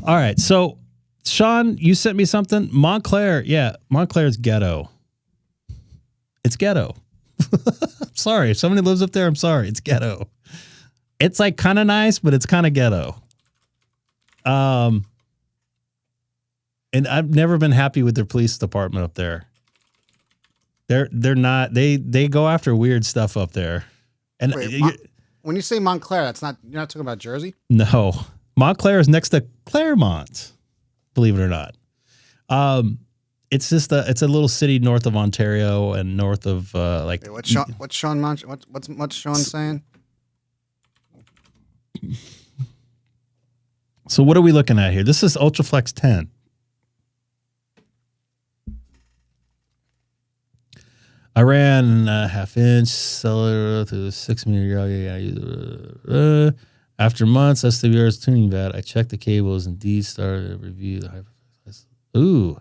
All right. So, Sean, you sent me something. Montclair. Yeah, Montclair's ghetto. It's ghetto. I'm sorry. If somebody lives up there, I'm sorry. It's ghetto. It's like kind of nice, but it's kind of ghetto. And I've never been happy with their police department up there. They're not. They go after weird stuff up there. And wait, when you say Montclair, you're not talking about Jersey? No, Montclair is next to Claremont. Believe it or not. It's just it's a little city north of Ontario and north of like. Wait, what's Sean saying? So what are we looking at here? This is Ultraflex 10. I ran a half-inch cellular to 6 meter. After months, SWR's tuning vat, I checked the cables and DStar to review the hyperflex. Ooh.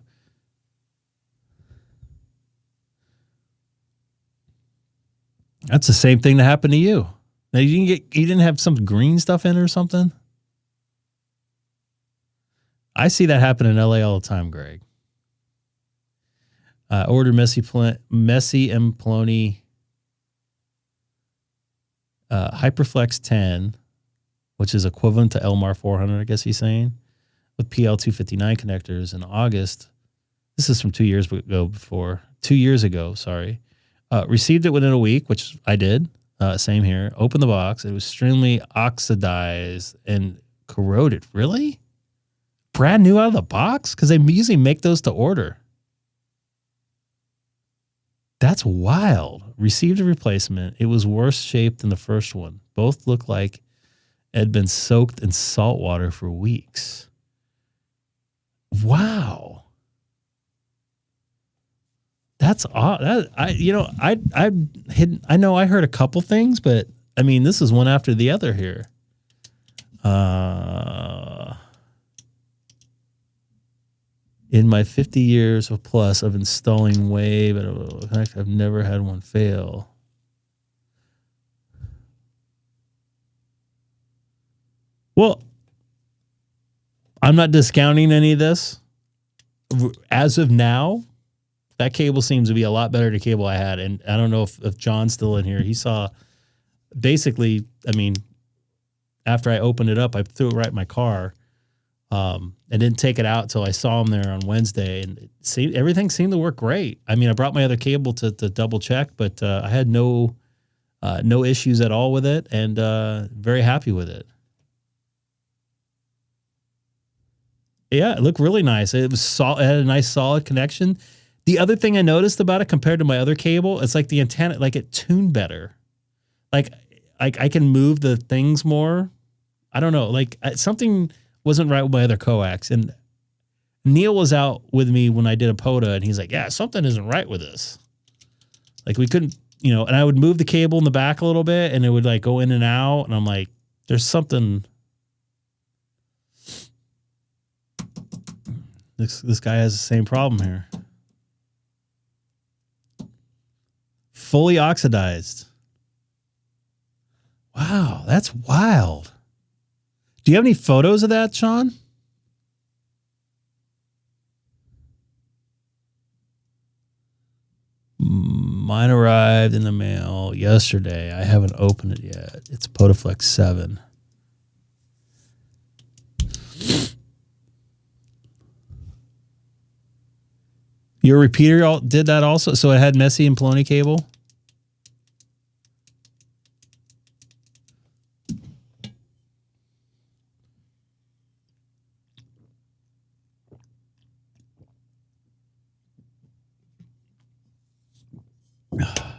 That's the same thing that happened to you. Now you didn't have some green stuff in it or something? I see that happen in LA all the time, Greg. Order Messi and Poloni Hyperflex 10 which is equivalent to LMAR 400, I guess he's saying, with PL259 connectors in August. This is from 2 years ago, sorry. Received it within a week, which I did. Same here. Opened the box. It was extremely oxidized and corroded. Really? Brand new out of the box? Because they usually make those to order. That's wild. Received a replacement. It was worse shaped than the first one. Both looked like it had been soaked in salt water for weeks. Wow. That's odd. I know I heard a couple things, but I mean, this is one after the other here. In my 50 years or plus of installing Wave, I've never had one fail. Well, I'm not discounting any of this. As of now, that cable seems to be a lot better than the cable I had. And I don't know if John's still in here. He saw basically, I mean, after I opened it up, I threw it right in my car. And didn't take it out till I saw him there on Wednesday, and everything seemed to work great. I mean, I brought my other cable to double check, but I had no issues at all with it, and very happy with it. Yeah, it looked really nice. It was it had a nice solid connection. The other thing I noticed about it compared to my other cable, it's like the antenna, like it tuned better. Like I can move the things more. I don't know, like something wasn't right with my other coax. And Neil was out with me when I did a POTA, and he's like, yeah, something isn't right with this. Like we couldn't, and I would move the cable in the back a little bit, and it would like go in and out. And I'm like, there's something. This guy has the same problem here. Fully oxidized. Wow, that's wild. Do you have any photos of that, Sean? Mine arrived in the mail yesterday. I haven't opened it yet. It's PotaFlex 7. Your repeater did that also? So it had Messi and Poloni cable?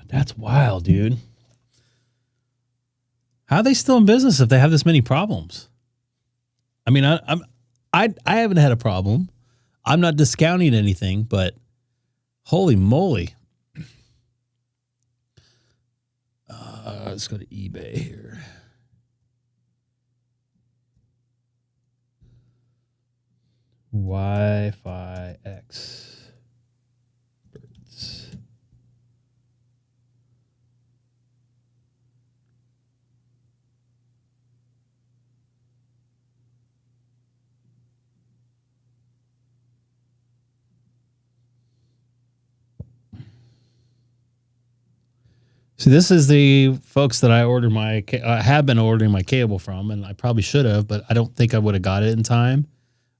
That's wild, dude. How are they still in business if they have this many problems? I mean, I haven't had a problem. I'm not discounting anything, but holy moly. Let's go to eBay here. Wi-Fi experts. So this is the folks that I have been ordering my cable from, and I probably should have, but I don't think I would have got it in time.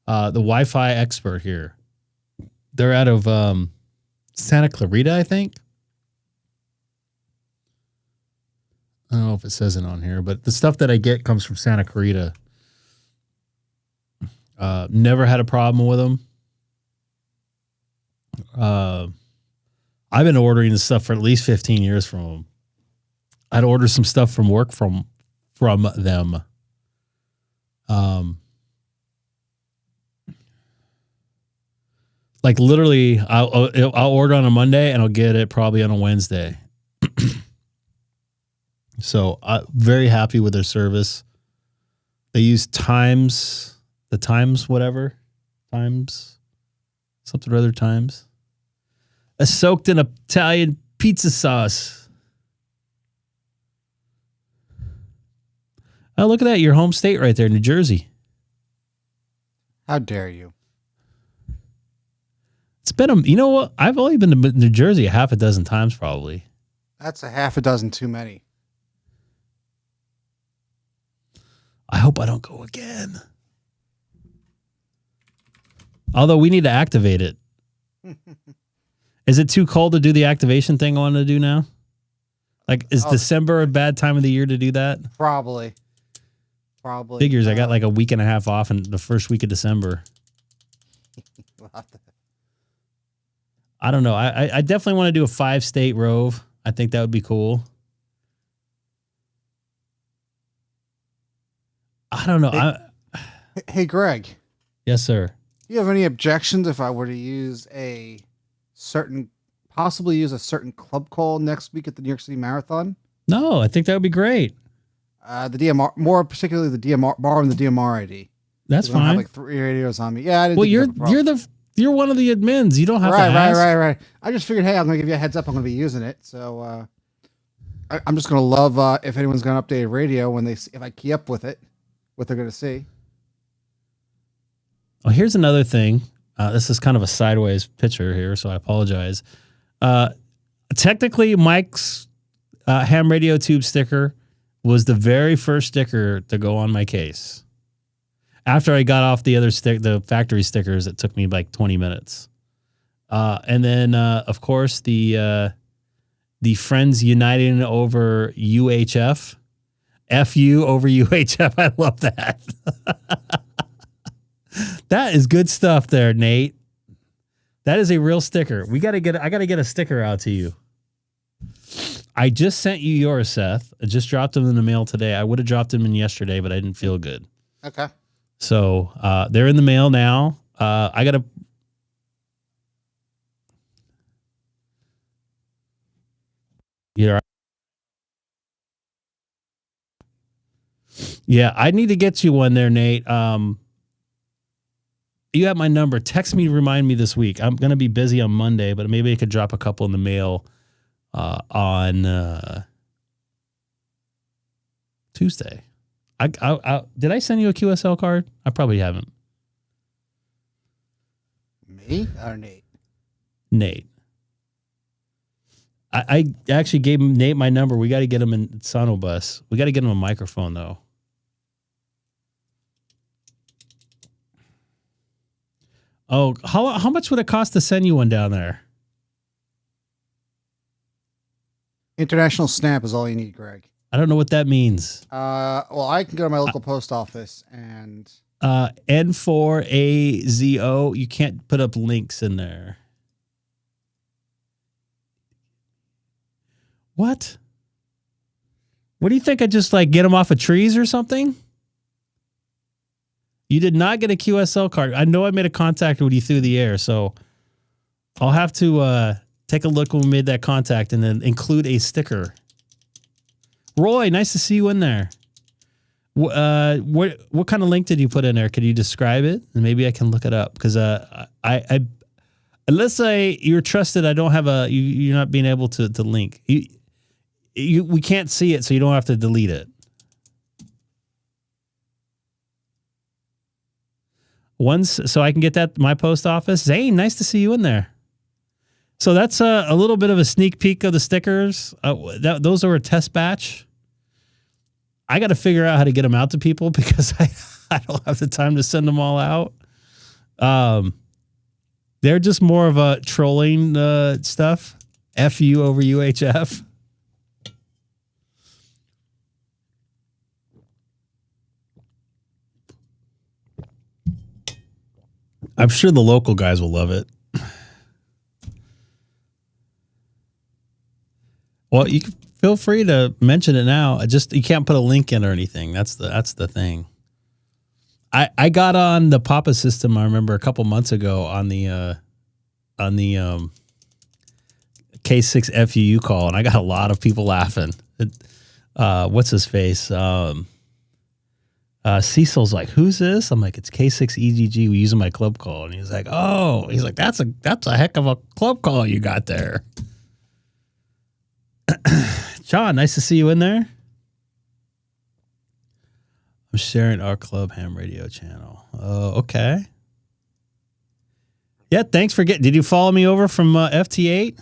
The Wi-Fi expert here. They're out of Santa Clarita, I think. I don't know if it says it on here, but the stuff that I get comes from Santa Clarita. Never had a problem with them. I've been ordering this stuff for at least 15 years from them. I'd order some stuff from work from them. Like literally, I'll order on a Monday and I'll get it probably on a Wednesday. So I'm very happy with their service. They use Times, something or other Times. Soaked in Italian pizza sauce. Oh, look at that. Your home state right there, New Jersey. How dare you? It's been you know what? I've only been to New Jersey a half a dozen times probably. That's a half a dozen too many. I hope I don't go again. Although we need to activate it. Is it too cold to do the activation thing I want to do now? Like, is December a bad time of the year to do that? Probably. Figures I got like a week and a half off in the first week of December. I don't know. I definitely want to do a 5-state rove. I think that would be cool. I don't know. Hey, Greg. Yes, sir. Do you have any objections if I were to possibly use a certain club call next week at the New York City Marathon? No, I think that would be great. The DMR, more particularly the DMR, borrowing the DMR ID. That's fine. I have like 3 radios on me. Yeah, I didn't. Well, you're one of the admins. You don't have to ask. Right. I just figured, hey, I'm gonna give you a heads up. I'm gonna be using it, so I'm just gonna love if anyone's gonna update a radio if I key up with it, what they're gonna see. Well, here's another thing. This is kind of a sideways picture here, so I apologize. Technically, Mike's ham radio tube sticker was the very first sticker to go on my case. After I got off the factory stickers, it took me like 20 minutes. And then, of course, the Friends Uniting over UHF. FU over UHF. I love that. That is good stuff there, Nate. That is a real sticker. I got to get a sticker out to you. I just sent you yours, Seth. I just dropped them in the mail today. I would have dropped them in yesterday, but I didn't feel good. Okay. So they're in the mail now. I got to. Yeah, I need to get you one there, Nate. You have my number. Text me to remind me this week. I'm going to be busy on Monday, but maybe I could drop a couple in the mail on Tuesday. Did I send you a QSL card? I probably haven't. Me or Nate? Nate. I actually gave Nate my number. We got to get him in Sonobus. We got to get him a microphone, though. Oh, how much would it cost to send you one down there? International stamp is all you need, Greg. I don't know what that means. Well, I can go to my local post office and N4AZO. You can't put up links in there. What? What do you think? I just like get them off of trees or something? You did not get a QSL card. I know I made a contact with you through the air, so I'll have to take a look when we made that contact and then include a sticker. Roy, nice to see you in there. What kind of link did you put in there? Could you describe it? And maybe I can look it up because I unless you're trusted, I don't have you're not being able to link. We can't see it, so you don't have to delete it. So I can get that my post office. Zane, nice to see you in there. So that's a little bit of a sneak peek of the stickers. Those are a test batch. I got to figure out how to get them out to people because I don't have the time to send them all out. They're just more of a trolling stuff. FU over UHF. I'm sure the local guys will love it. Well, you can feel free to mention it now. You can't put a link in or anything. That's the thing. I got on the Papa system. I remember a couple months ago on the K6 FUU call, and I got a lot of people laughing. What's his face? Cecil's like, who's this? I'm like, it's K6EGG. We using my club call. And he's like, oh, that's a heck of a club call you got there. John, nice to see you in there. I'm sharing our club ham radio channel. Oh, okay. Yeah, thanks for did you follow me over from FT8?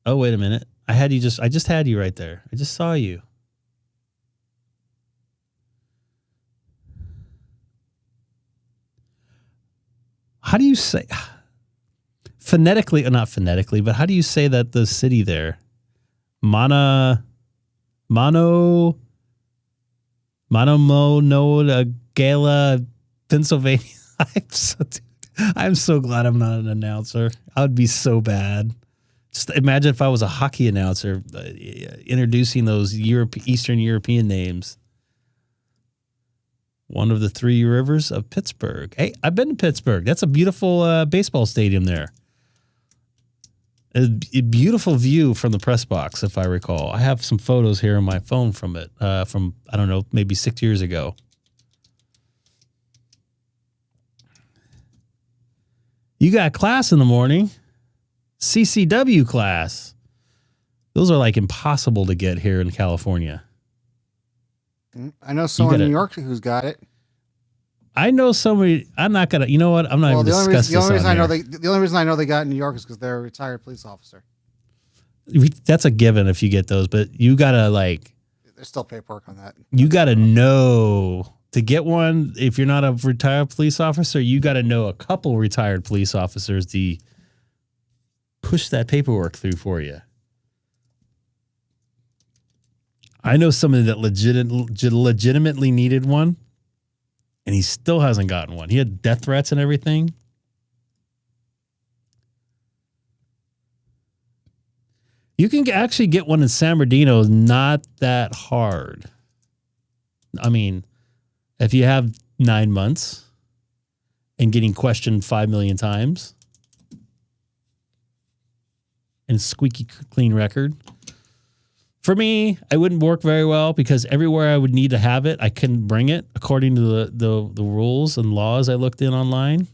Oh, wait a minute. I just had you right there. I just saw you. how do you say phonetically, or not phonetically, but how do you say that the city there? Monomona, Gala, Pennsylvania. I'm so glad I'm not an announcer. I would be so bad. Just imagine if I was a hockey announcer introducing those Eastern European names. One of the three rivers of Pittsburgh. Hey, I've been to Pittsburgh. That's a beautiful baseball stadium there. A beautiful view from the press box, if I recall. I have some photos here on my phone from it, from, I don't know, maybe 6 years ago. You got class in the morning. CCW class. Those are like impossible to get here in California. I know someone in New York who's got it. I know somebody. I'm not gonna. You know what? I'm not even discussing this. The only reason I know they got it in New York is because they're a retired police officer. That's a given if you get those, but you gotta like. There's still paperwork on that. You gotta know to get one. If you're not a retired police officer, you gotta know a couple retired police officers to push that paperwork through for you. I know somebody that legitimately needed one, and he still hasn't gotten one. He had death threats and everything. You can actually get one in San Bernardino. Not that hard. I mean, if you have 9 months and getting questioned 5 million times and squeaky clean record. For me, I wouldn't work very well because everywhere I would need to have it, I couldn't bring it according to the rules and laws I looked in online.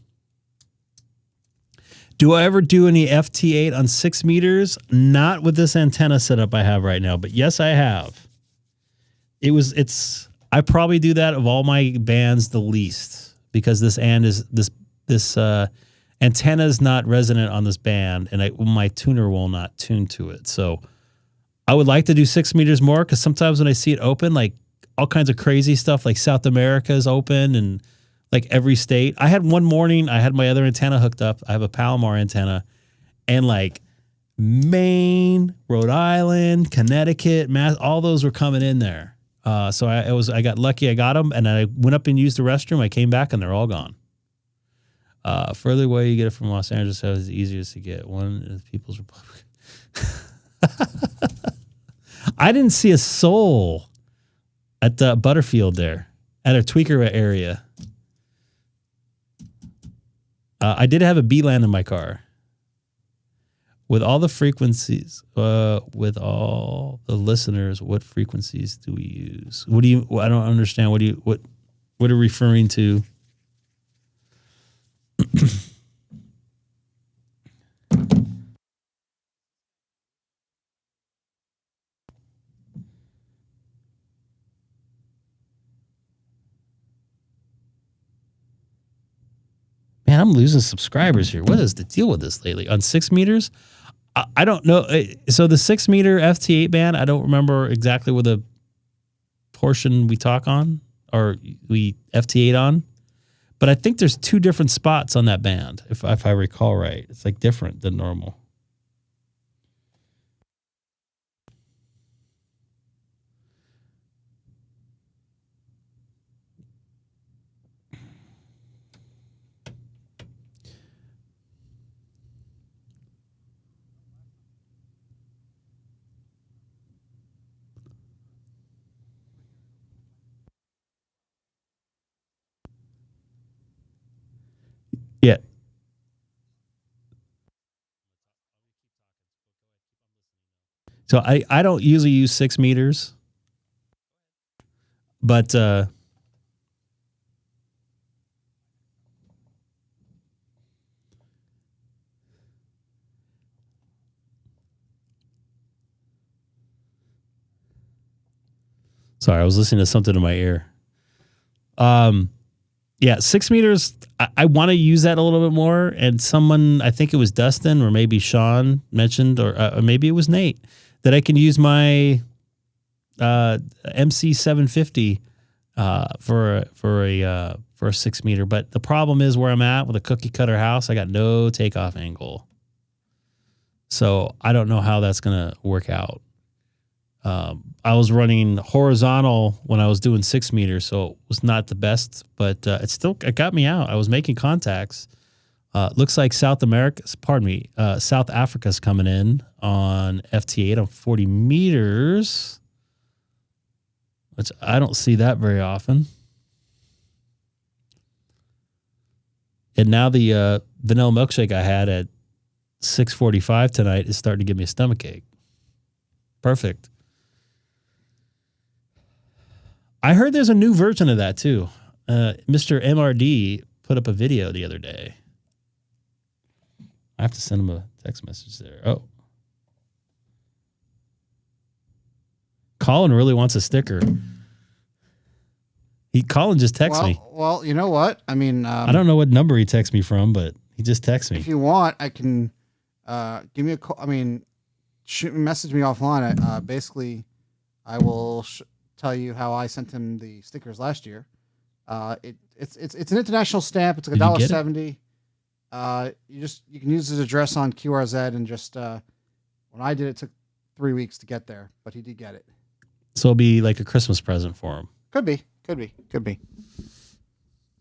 Do I ever do any FT8 on 6 meters? Not with this antenna setup I have right now, but yes, I have. I probably do that of all my bands the least because this antenna is not resonant on this band, and my tuner will not tune to it. So I would like to do 6 meters more because sometimes when I see it open, like all kinds of crazy stuff, like South America is open and like every state. I had one morning, I had my other antenna hooked up. I have a Palomar antenna, and like Maine, Rhode Island, Connecticut, Mass, all those were coming in there. So I got lucky. I got them, and I went up and used the restroom. I came back, and they're all gone. Further away you get it from Los Angeles, so it's the easiest to get. One is People's Republic. I didn't see a soul at the Butterfield there, at a tweaker area. I did have a B-Land in my car. With all the frequencies, with all the listeners, what frequencies do we use? What do you? I don't understand. What are you referring to? Man, I'm losing subscribers here. What is the deal with this lately? On 6 meters? I don't know. So the 6 meter FT8 band, I don't remember exactly what the portion we talk on or we FT8 on, but I think there's 2 different spots on that band, if I recall right. It's like different than normal. Yeah. So I don't usually use 6 meters, but sorry, I was listening to something in my ear. Yeah, 6 meters. I want to use that a little bit more. And someone, I think it was Dustin or maybe Sean mentioned, or maybe it was Nate, that I can use my MC-750 for for a 6 meter. But the problem is where I'm at with a cookie cutter house, I got no takeoff angle. So I don't know how that's going to work out. I was running horizontal when I was doing 6 meters, so it was not the best, but it got me out. I was making contacts. Looks like South Africa's coming in on FT8 on 40 meters, which I don't see that very often. And now the vanilla milkshake I had at 6:45 tonight is starting to give me a stomachache. Perfect. I heard there's a new version of that too. Mr. MRD put up a video the other day. I have to send him a text message there. Oh. Colin really wants a sticker. Colin just texted me. Well, you know what? I mean, I don't know what number he texted me from, but he just texted me. If you want, I can give me a call. I mean, message me offline. Basically, I will tell you how I sent him the stickers last year. It's an international stamp. It's like $1.70. You can use his address on QRZ, and just when I did it took 3 weeks to get there, but he did get it. So it'll be like a Christmas present for him. Could be.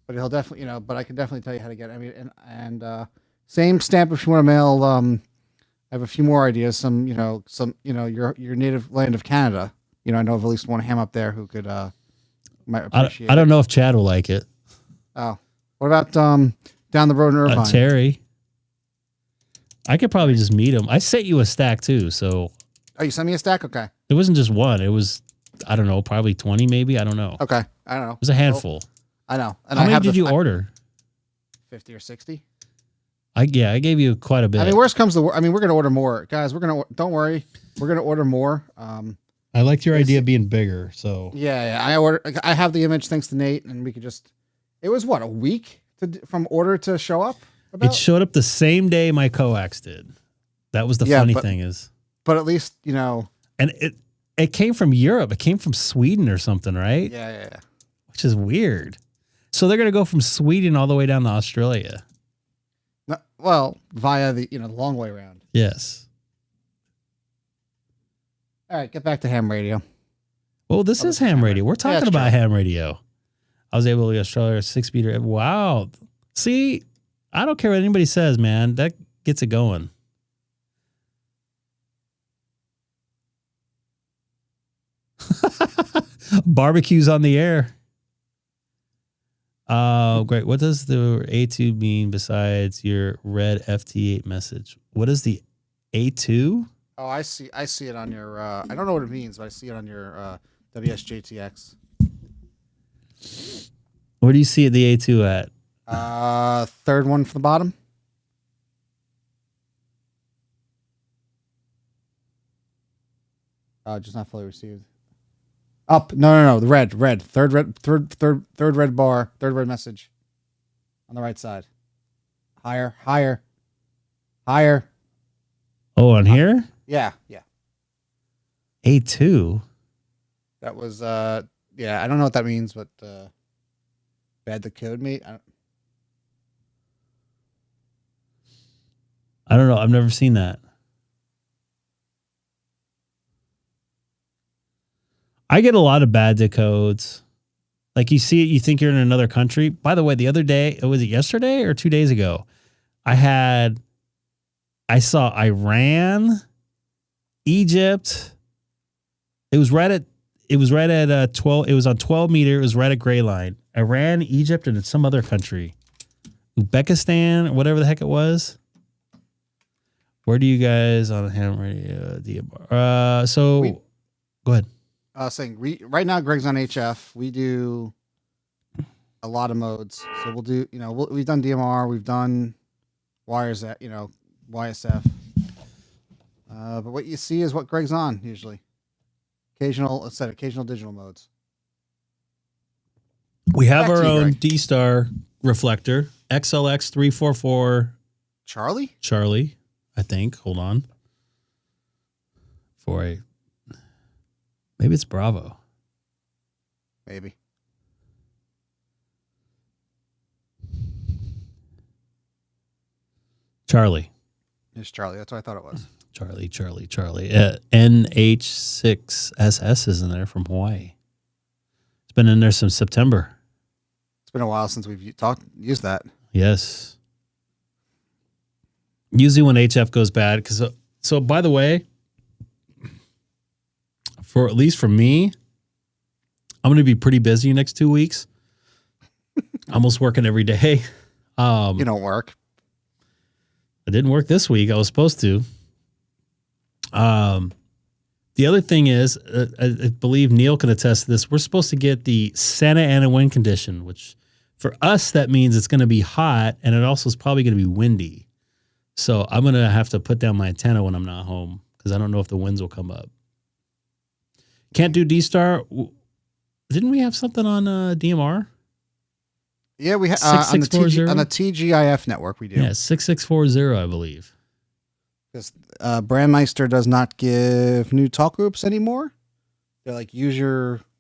But he'll definitely, but I can definitely tell you how to get it. I mean, and same stamp if you want to mail. I have a few more ideas. Some your native land of Canada. I know of at least one ham up there who could might appreciate. I don't know if Chad will like it. Oh, what about down the road in Irvine? Terry. I could probably just meet him. I sent you a stack too, so. Oh, you sent me a stack? Okay. It wasn't just one. It was, I don't know, probably 20 maybe. I don't know. Okay. I don't know. It was a handful. I know. And how many did you order? 50 or 60. I gave you quite a bit. I mean, worst comes to worst. I mean, we're going to order more. Guys, don't worry. We're going to order more. I liked your idea of being bigger, so. Yeah. I have the image thanks to Nate, and we could just, it was what, a week from order to show up? It showed up the same day my coax did. That was the funny thing is. But at least, And it came from Europe. It came from Sweden or something, right? Yeah. Which is weird. So they're going to go from Sweden all the way down to Australia. No, well, via the long way around. Yes. All right, get back to ham radio. Well, this is ham radio. We're talking about ham radio. I was able to get Australia 6 meter. Wow. See, I don't care what anybody says, man. That gets it going. Barbecues on the air. Great. What does the A2 mean besides your red FT8 message? What is the A2? Oh, I see it on your, I don't know what it means, but I see it on your WSJTX. Where do you see the A2 at? Third one from the bottom. Just not fully received. Up. No. The red. Third red bar. Third red message. On the right side. Higher. Oh, on here? Yeah. A2. That was I don't know what that means, but bad the code mate. I don't know. I've never seen that. I get a lot of bad decodes. Like you see it, you think you're in another country. By the way, the other day, was it yesterday or 2 days ago? I saw Iran, Egypt. It was right at 12. It was on 12 meter. It was right at gray line. Iran, Egypt, and some other country. Uzbekistan, whatever the heck it was. Where do you guys on ham radio DMR? Go ahead. Saying right now, Greg's on HF. We do a lot of modes, so we'll do. We've done DMR, we've done wires at YSF. But what you see is what Greg's on usually. Occasional digital modes. We have our own DStar reflector, XLX344. Charlie, I think. Hold on. Maybe it's Bravo. Maybe. Charlie. It's Charlie. That's what I thought it was. Charlie. NH6SS is in there from Hawaii. It's been in there since September. It's been a while since we've used that. Yes. Usually when HF goes bad, because so by the way, for at least for me, I'm going to be pretty busy next 2 weeks. Almost working every day. You don't work. I didn't work this week. I was supposed to. The other thing is, I believe Neil can attest to this. We're supposed to get the Santa Ana wind condition, which for us, that means it's going to be hot and it also is probably going to be windy. So I'm going to have to put down my antenna when I'm not home because I don't know if the winds will come up. Can't do DStar. Didn't we have something on DMR? Yeah, we have on the TGIF network. We do. Yeah, 6640, I believe. Because Brandmeister does not give new talk groups anymore. They're like use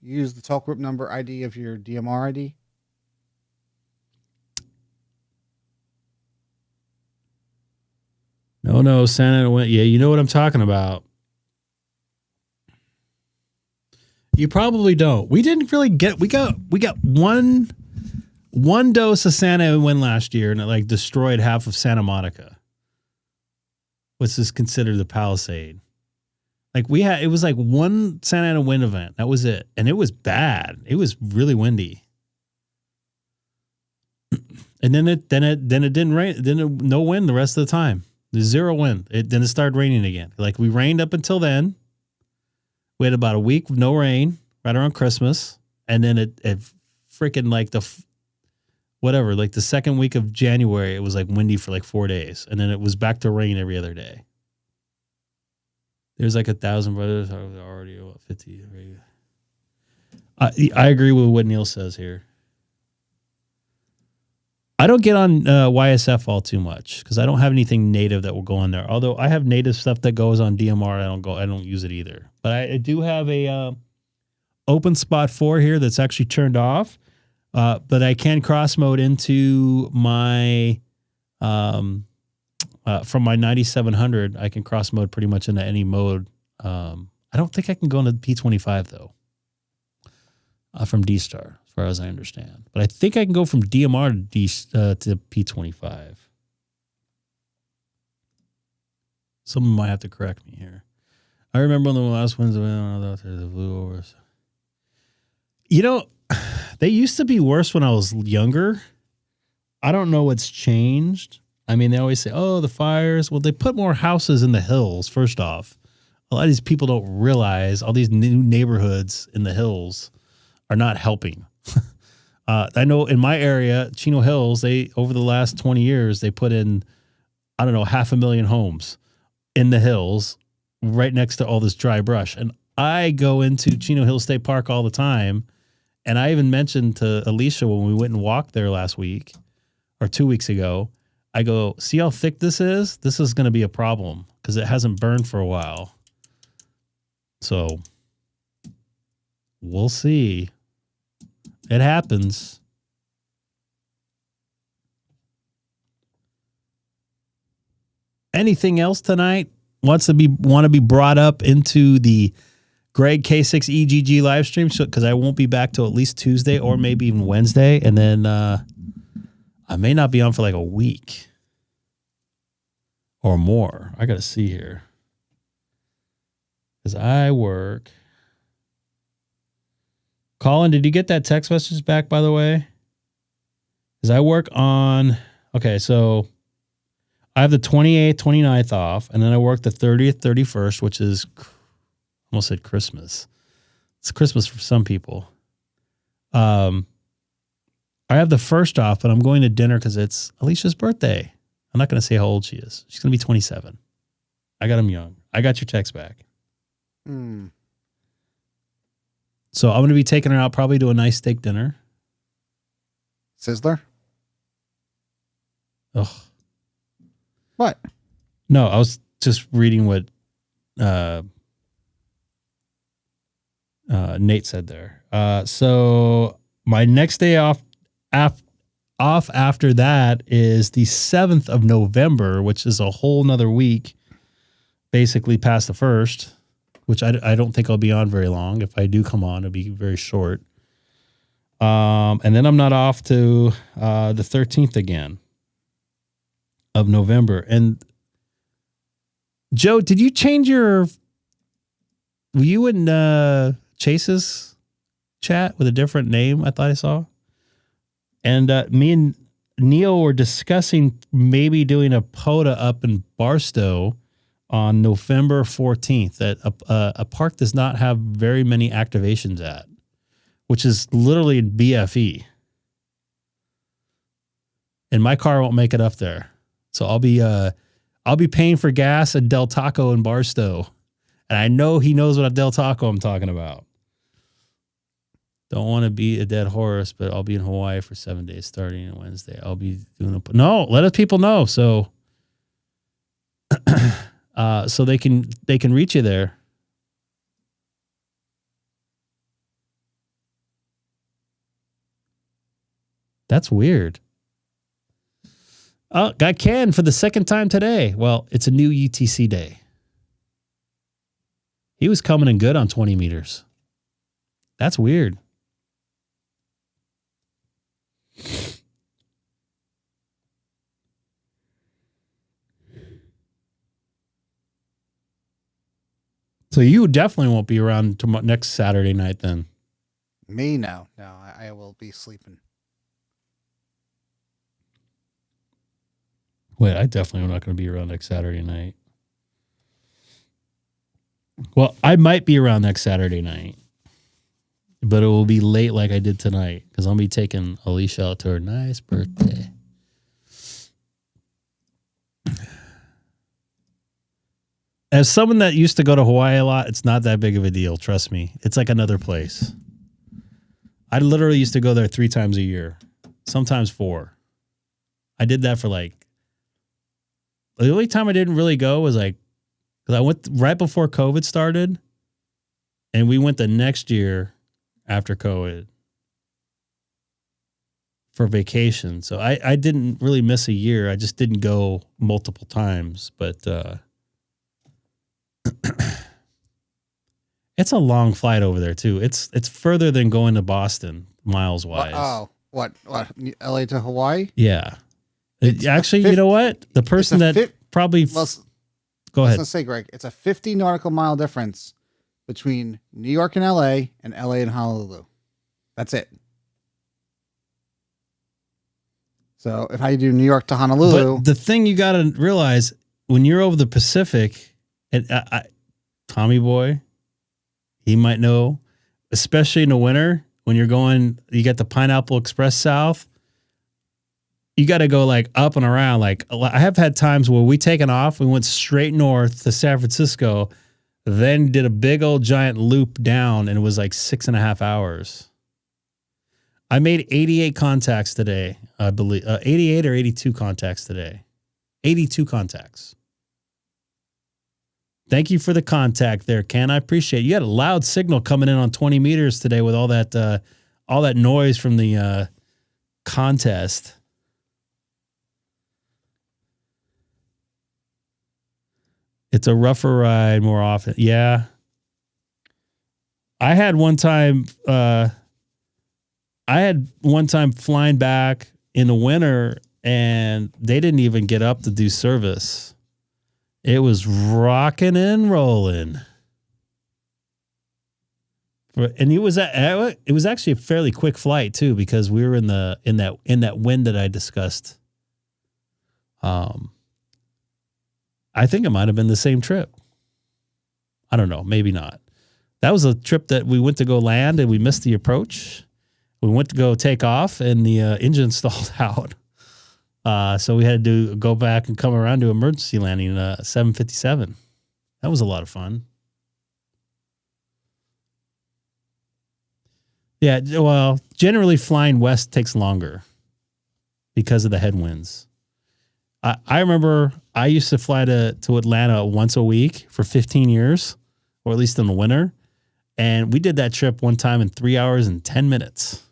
the talk group number ID of your DMR ID. No, Santa went. Yeah, you know what I'm talking about. You probably don't. We didn't really get. We got one dose of Santa Wind last year, and it like destroyed half of Santa Monica, which is considered the Palisade. Like it was like one Santa Ana Wind event. That was it, and it was bad. It was really windy. And then it didn't rain. Then no wind the rest of the time. There's zero wind. Then it started raining again. Like we rained up until then. We had about a week with no rain right around Christmas. And then it freaking like the second week of January, it was like windy for like 4 days. And then it was back to rain every other day. There's like 1,000 brothers already 50. I agree with what Neil says here. I don't get on YSF all too much because I don't have anything native that will go on there. Although I have native stuff that goes on DMR, I don't use it either. But I do have a Openspot 4 here that's actually turned off. But I can cross mode into my from my 9700. I can cross mode pretty much into any mode. I don't think I can go into P25 though. From DStar, as far as I understand. But I think I can go from DMR to P25. Someone might have to correct me here. I remember when the last ones flew over. You know, they used to be worse when I was younger. I don't know what's changed. I mean, they always say, oh, the fires. Well, they put more houses in the hills, first off. A lot of these people don't realize all these new neighborhoods in the hills are not helping. I know in my area, Chino Hills, over the last 20 years, they put in, 500,000 homes in the hills right next to all this dry brush. And I go into Chino Hills State Park all the time. And I even mentioned to Alicia when we went and walked there last week or 2 weeks ago, I go, see how thick this is? This is going to be a problem because it hasn't burned for a while. So we'll see. It happens. Anything else tonight want to be brought up into the Greg K6EGG live stream? Because I won't be back till at least Tuesday or maybe even Wednesday, and then I may not be on for like a week or more. I got to see here because I work. Colin, did you get that text message back, by the way? Because I work on... Okay, so I have the 28th, 29th off, and then I work the 30th, 31st, which is... almost said Christmas. It's Christmas for some people. I have the 1st off, but I'm going to dinner because it's Alicia's birthday. I'm not going to say how old she is. She's going to be 27. I got him young. I got your text back. So I'm going to be taking her out probably to a nice steak dinner. Sizzler? Ugh. What? No, I was just reading what Nate said there. So my next day off off after that is the 7th of November, which is a whole nother week, basically past the 1st, which I don't think I'll be on very long. If I do come on, it'll be very short. And then I'm not off to the 13th again of November. And Joe, did you change were you in Chase's chat with a different name? I thought I saw. And me and Neil were discussing maybe doing a POTA up in Barstow on November 14th that a park does not have very many activations at, which is literally BFE. And my car won't make it up there. So I'll be paying for gas at Del Taco in Barstow. And I know he knows what a Del Taco I'm talking about. Don't want to be a dead horse, but I'll be in Hawaii for 7 days starting on Wednesday. I'll be doing no, let us people know. So so they can reach you there. That's weird. Oh, got Ken for the second time today. Well, it's a new UTC day. He was coming in good on 20 meters. That's weird. So you definitely won't be around next Saturday night then. Me? No. I will be sleeping. Wait, I definitely am not going to be around next Saturday night. Well, I might be around next Saturday night, but it will be late like I did tonight because I'll be taking Alicia out to her nice birthday. As someone that used to go to Hawaii a lot, it's not that big of a deal. Trust me. It's like another place. I literally used to go there 3 times a year, sometimes 4. I did that for the only time I didn't really go was because I went right before COVID started, and we went the next year after COVID for vacation. So I didn't really miss a year. I just didn't go multiple times, but it's a long flight over there too. It's further than going to Boston miles wise. What? LA to Hawaii? Yeah. Actually, you know what? The person that probably... go ahead. I was going to say, Greg, it's a 50 nautical mile difference between New York and LA and Honolulu. That's it. So if I do New York to Honolulu... But the thing you got to realize, when you're over the Pacific, and Tommy Boy, he might know, especially in the winter, when you're going, you get the Pineapple Express South, you got to go up and around. I have had times where we taken off, we went straight north to San Francisco, then did a big old giant loop down, and it was 6.5 hours. I made 88 contacts today, I believe. 88 or 82 contacts today. 82 contacts. Thank you for the contact there, Ken. I appreciate it. You had a loud signal coming in on 20 meters today with all that noise from the contest. It's a rougher ride more often. Yeah. I had one time flying back in the winter, and they didn't even get up to do service. It was rocking and rolling. And it was actually a fairly quick flight too, because we were in that wind that I discussed. I think it might have been the same trip. I don't know, maybe not. That was a trip that we went to go land and we missed the approach. We went to go take off and the engine stalled out. So we had to go back and come around to emergency landing in a 757. That was a lot of fun. Yeah, well, generally flying west takes longer because of the headwinds. I remember I used to fly to Atlanta once a week for 15 years, or at least in the winter. And we did that trip one time in 3 hours and 10 minutes.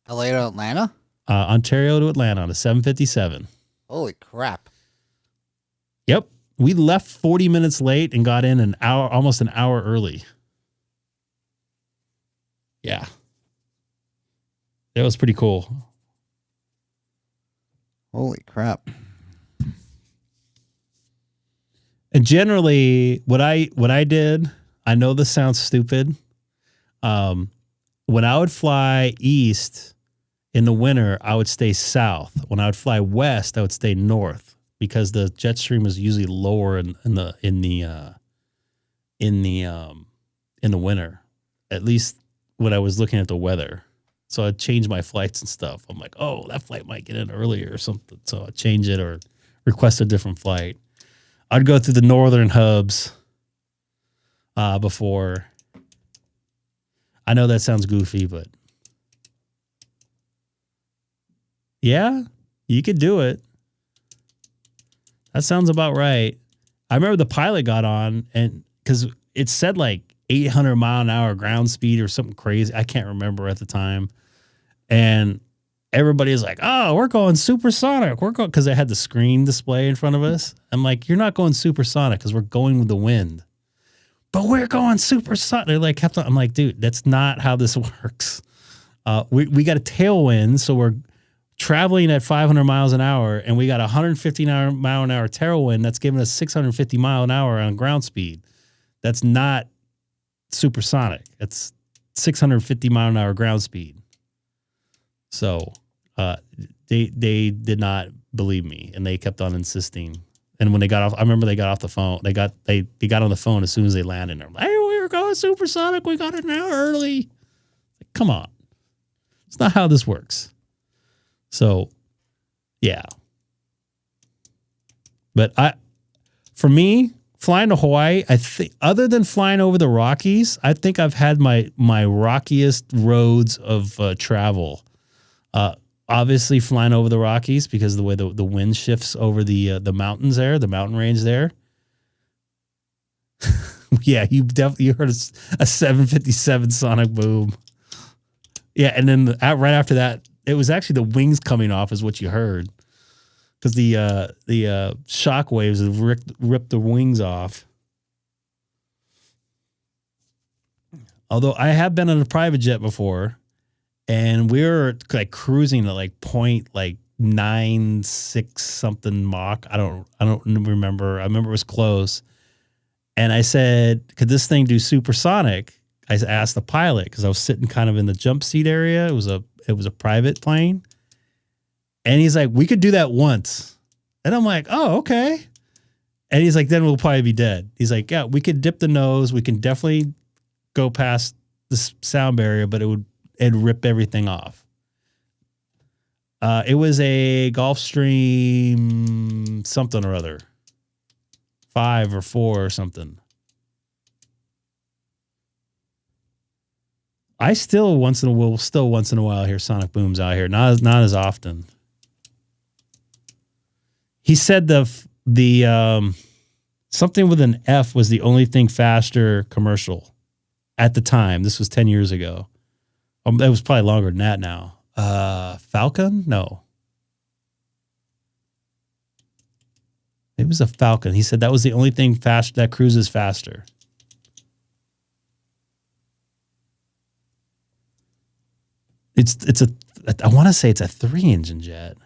LA to Atlanta? Ontario to Atlanta on a 757. Holy crap. Yep. We left 40 minutes late and got in almost an hour early. Yeah. That was pretty cool. Holy crap. And generally what I did, I know this sounds stupid. When I would fly east in the winter, I would stay south. When I would fly west, I would stay north because the jet stream was usually lower in the winter. At least when I was looking at the weather. So I'd change my flights and stuff. I'm like, oh, that flight might get in earlier or something. So I'd change it or request a different flight. I'd go through the northern hubs before. I know that sounds goofy, but yeah, you could do it. That sounds about right. I remember the pilot got on and because it said like 800 mile an hour ground speed or something crazy. I can't remember at the time. And everybody is like, oh, we're going supersonic. We're going because they had the screen display in front of us. I'm like, you're not going supersonic because we're going with the wind. But we're going supersonic. They like kept on. I'm like, dude, that's not how this works. We got a tailwind, so we're traveling at 500 miles an hour, and we got a 150 mile an hour tailwind that's giving us 650 mile an hour on ground speed. That's not supersonic. It's 650 mile an hour ground speed. So they did not believe me, and they kept on insisting. And when they got off, I remember they got off the phone. They got on the phone as soon as they landed. They're like, hey, we were going supersonic. We got it an hour early. Like, come on. It's not how this works. So, yeah. But for me, flying to Hawaii, I think other than flying over the Rockies, I think I've had my rockiest roads of travel. Obviously flying over the Rockies because of the way the wind shifts over the mountains there, the mountain range there. Yeah, you heard a 757 sonic boom. Yeah, and then right after that, it was actually the wings coming off is what you heard because the shock waves have ripped the wings off. Although I have been on a private jet before. And we were like cruising at like 0.96 something Mach. I don't remember. I remember it was close. And I said, could this thing do supersonic? I asked the pilot because I was sitting kind of in the jump seat area. It was a private plane. And he's like, we could do that once. And I'm like, oh, okay. And he's like, then we'll probably be dead. He's like, yeah, we could dip the nose. We can definitely go past the sound barrier, but it'd rip everything off. It was a Gulfstream something or other. 5 or 4 or something. I still once in a while hear sonic booms out here. Not as often. He said the something with an F was the only thing faster commercial at the time. This was 10 years ago. That was probably longer than that now. Falcon? No. It was a Falcon. He said that was the only thing fast that cruises faster. I want to say it's a 3-engine jet.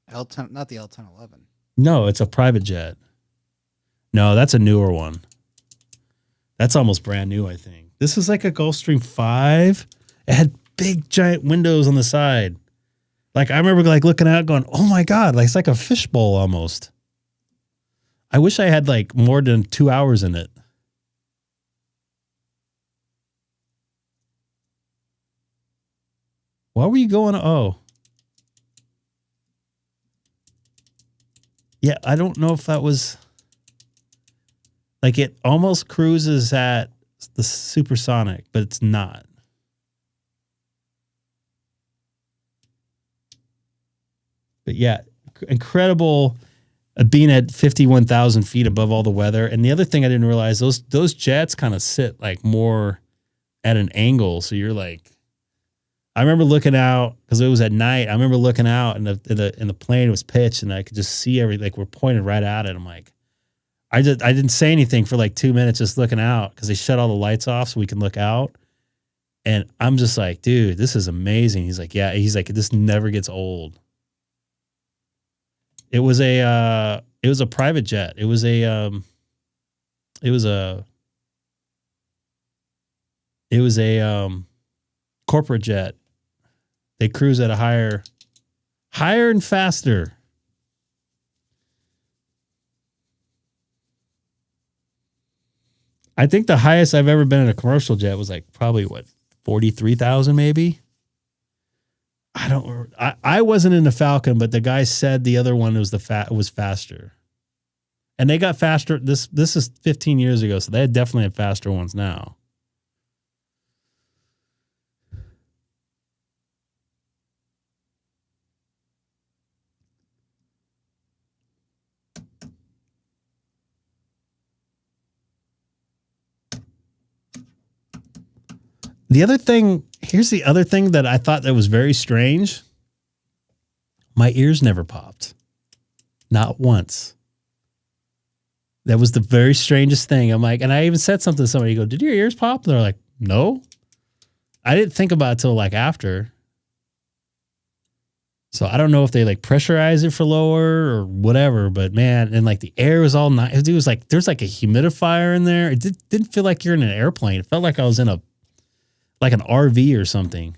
L10, not the L1011. No, it's a private jet. No, that's a newer one. That's almost brand new, I think. This is like a Gulfstream 5. It had big giant windows on the side. Like I remember like looking out going, oh my God, like it's like a fishbowl almost. I wish I had like more than 2 hours in it. Why were you going? Oh. Yeah, I don't know if that was like it almost cruises at the supersonic, but it's not. But yeah, incredible being at 51,000 feet above all the weather. And the other thing I didn't realize, those jets kind of sit like more at an angle. So you're like, I remember looking out because it was at night. I remember looking out and the plane was pitched and I could just see everything. Like we're pointed right at it. I'm like, I didn't say anything for like 2 minutes just looking out because they shut all the lights off so we can look out. And I'm just like, dude, this is amazing. He's like, yeah. He's like, this never gets old. It was a private jet. It was a corporate jet. They cruise at a higher and faster. I think the highest I've ever been in a commercial jet was like probably 43,000 maybe. I wasn't in the Falcon, but the guy said the other one was was faster. And they got faster. This is 15 years ago, so they definitely have faster ones now. Here's the other thing that I thought that was very strange. My ears never popped. Not once. That was the very strangest thing. I'm like, and I even said something to somebody, did your ears pop? They're like, no. I didn't think about it till like after. So I don't know if they like pressurize it for lower or whatever, but man, and like the air was all nice. It was like, there's like a humidifier in there. It didn't feel like you're in an airplane. It felt like I was in like an RV or something.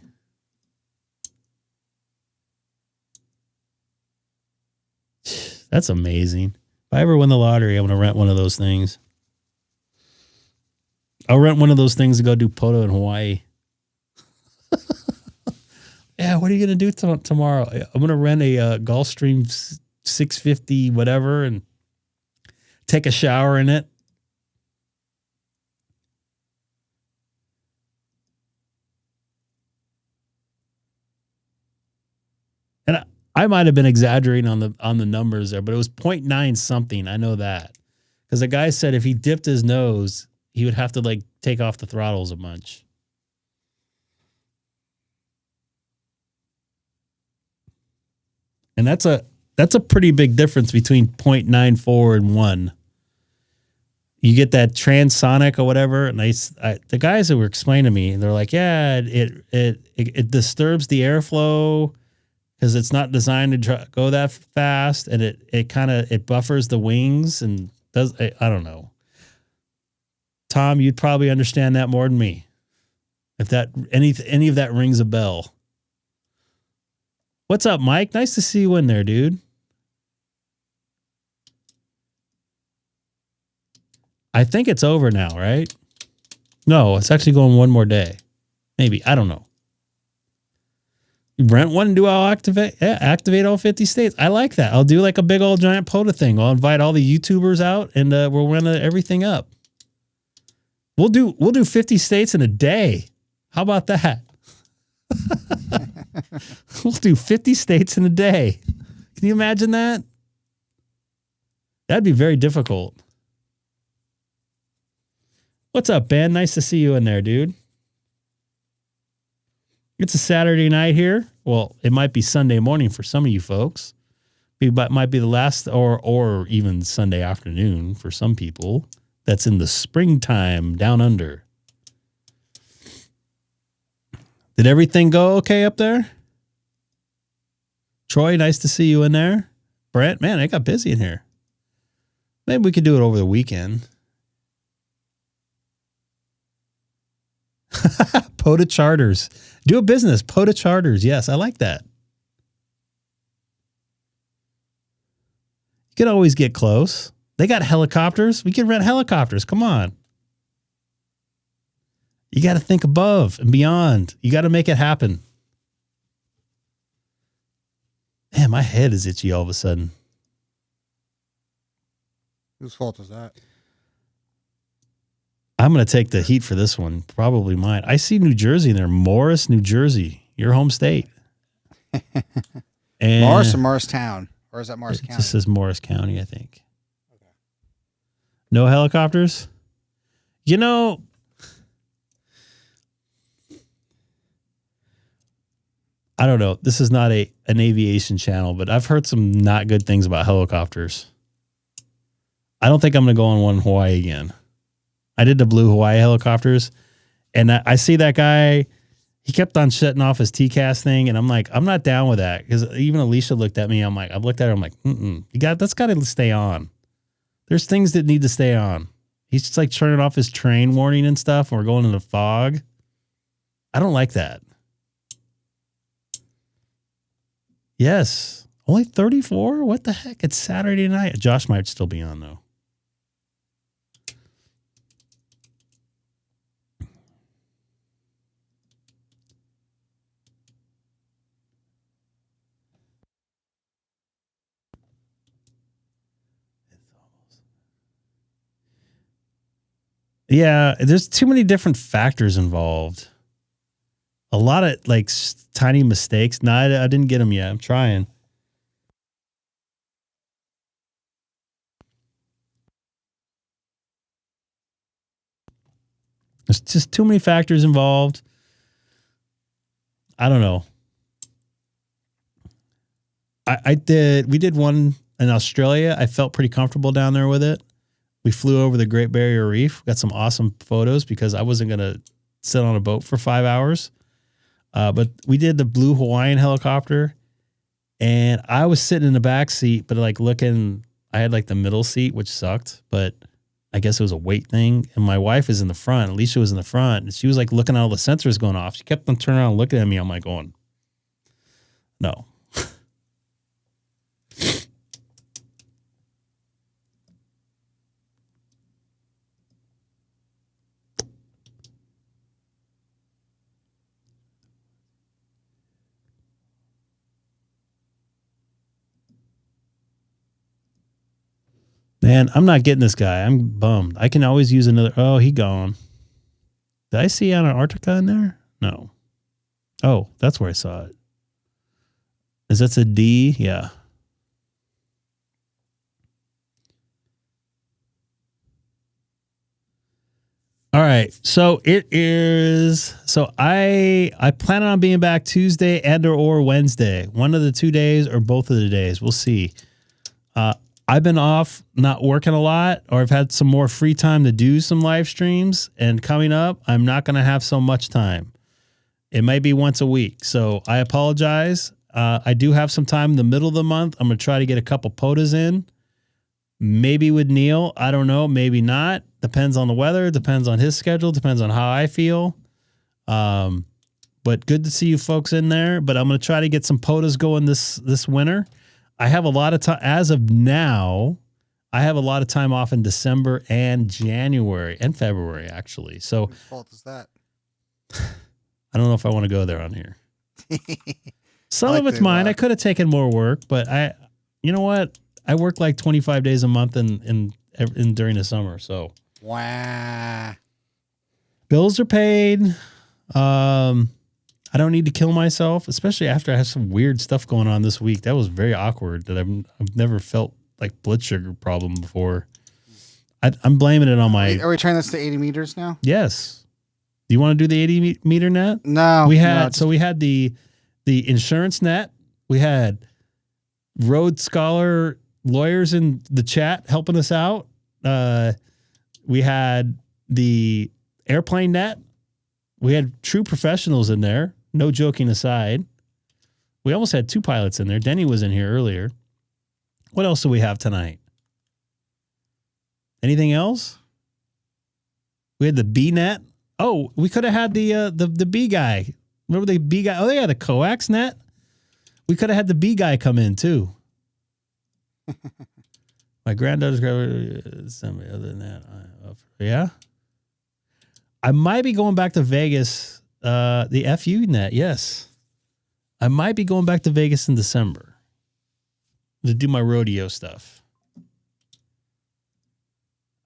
That's amazing. If I ever win the lottery, I'm going to rent one of those things. I'll rent one of those things to go do poto in Hawaii. Yeah, what are you going to do tomorrow? I'm going to rent a Gulfstream 650 whatever and take a shower in it. And I might have been exaggerating on the numbers there, but it was 0.9 something. I know that. Because the guy said if he dipped his nose, he would have to like take off the throttles a bunch. And that's a pretty big difference between 0.94 and 1. You get that transonic or whatever, and the guys that were explaining to me, they're like, yeah, it disturbs the airflow because it's not designed to go that fast, and it buffers the wings and does. I don't know. Tom, you'd probably understand that more than me. If that any of that rings a bell. What's up, Mike? Nice to see you in there, dude. I think it's over now, right? No, it's actually going one more day. Maybe. I don't know. You rent one and activate all 50 states. I like that. I'll do like a big old giant POTA thing. I'll invite all the YouTubers out and we'll run everything up. We'll do 50 states in a day. How about that? We'll do 50 states in a day. Can you imagine that? That'd be very difficult. What's up, Ben? Nice to see you in there, dude. It's a Saturday night here. Well, it might be Sunday morning for some of you folks. It might be the last or even Sunday afternoon for some people. That's in the springtime down under. Did everything go okay up there? Troy, nice to see you in there. Brent, man, it got busy in here. Maybe we could do it over the weekend. POTA charters. Do a business. POTA charters. Yes, I like that. You can always get close. They got helicopters. We can rent helicopters. Come on. You got to think above and beyond. You got to make it happen. Man, my head is itchy all of a sudden. Whose fault is that? I'm going to take the heat for this one. Probably mine. I see New Jersey in there. Morris, New Jersey. Your home state. And Morris or Morristown? Or is that Morris County? This is Morris County, I think. Okay. No helicopters? You know, I don't know. This is not an aviation channel, but I've heard some not good things about helicopters. I don't think I'm going to go on one in Hawaii again. I did the blue Hawaii helicopters, and I see that guy. He kept on shutting off his TCAS thing, and I'm like, I'm not down with that, because even Alicia looked at me. I looked at her. I'm like, that's got to stay on. There's things that need to stay on. He's just like turning off his train warning and stuff. And we're going in the fog. I don't like that. Yes. Only 34? What the heck? It's Saturday night. Josh might still be on, though. Yeah, there's too many different factors involved. A lot of like tiny mistakes. No, I didn't get them yet. I'm trying. There's just too many factors involved. I don't know. We did one in Australia. I felt pretty comfortable down there with it. We flew over the Great Barrier Reef. Got some awesome photos because I wasn't going to sit on a boat for 5 hours. But we did the blue Hawaiian helicopter, and I was sitting in the back seat, but like looking, I had like the middle seat, which sucked, but I guess it was a weight thing. And my wife is in the front. Alicia was in the front, and she was like looking at all the sensors going off. She kept on turning around and looking at me. I'm like going, no. Man, I'm not getting this guy. I'm bummed. I can always use another. Oh, he gone. Did I see Antarctica in there? No. Oh, that's where I saw it. Is that a D? Yeah. All right. So it is. So I plan on being back Tuesday and or Wednesday. One of the 2 days or both of the days. We'll see. I've been off, not working a lot, or I've had some more free time to do some live streams. And coming up, I'm not going to have so much time. It might be once a week. So I apologize. I do have some time in the middle of the month. I'm going to try to get a couple POTAs in. Maybe with Neil. I don't know. Maybe not. Depends on the weather. Depends on his schedule. Depends on how I feel. But good to see you folks in there. But I'm going to try to get some POTAs going this winter. I have a lot of time as of now. I have a lot of time off in December and January and February, actually. So whose fault is that? I don't know if I want to go there on here. Some of it's mine. I could have taken more work, but you know what? I work like 25 days a month in during the summer. So wow. Bills are paid. I don't need to kill myself, especially after I have some weird stuff going on this week. That was very awkward. That I've never felt like blood sugar problem before. I'm blaming it on my. Are we trying this to 80 meters now? Yes. Do you want to do the 80 meter net? No. We had we had the insurance net. We had Rhodes Scholar lawyers in the chat helping us out. We had the airplane net. We had true professionals in there. No joking aside. We almost had 2 pilots in there. Denny was in here earlier. What else do we have tonight? Anything else? We had the B net. Oh, we could have had the B guy. Remember the B guy? Oh, yeah, the coax net. We could have had the B guy come in too. My granddaughter's somebody other than that. Yeah. I might be going back to Vegas, the FU net. Yes. I might be going back to Vegas in December to do my rodeo stuff.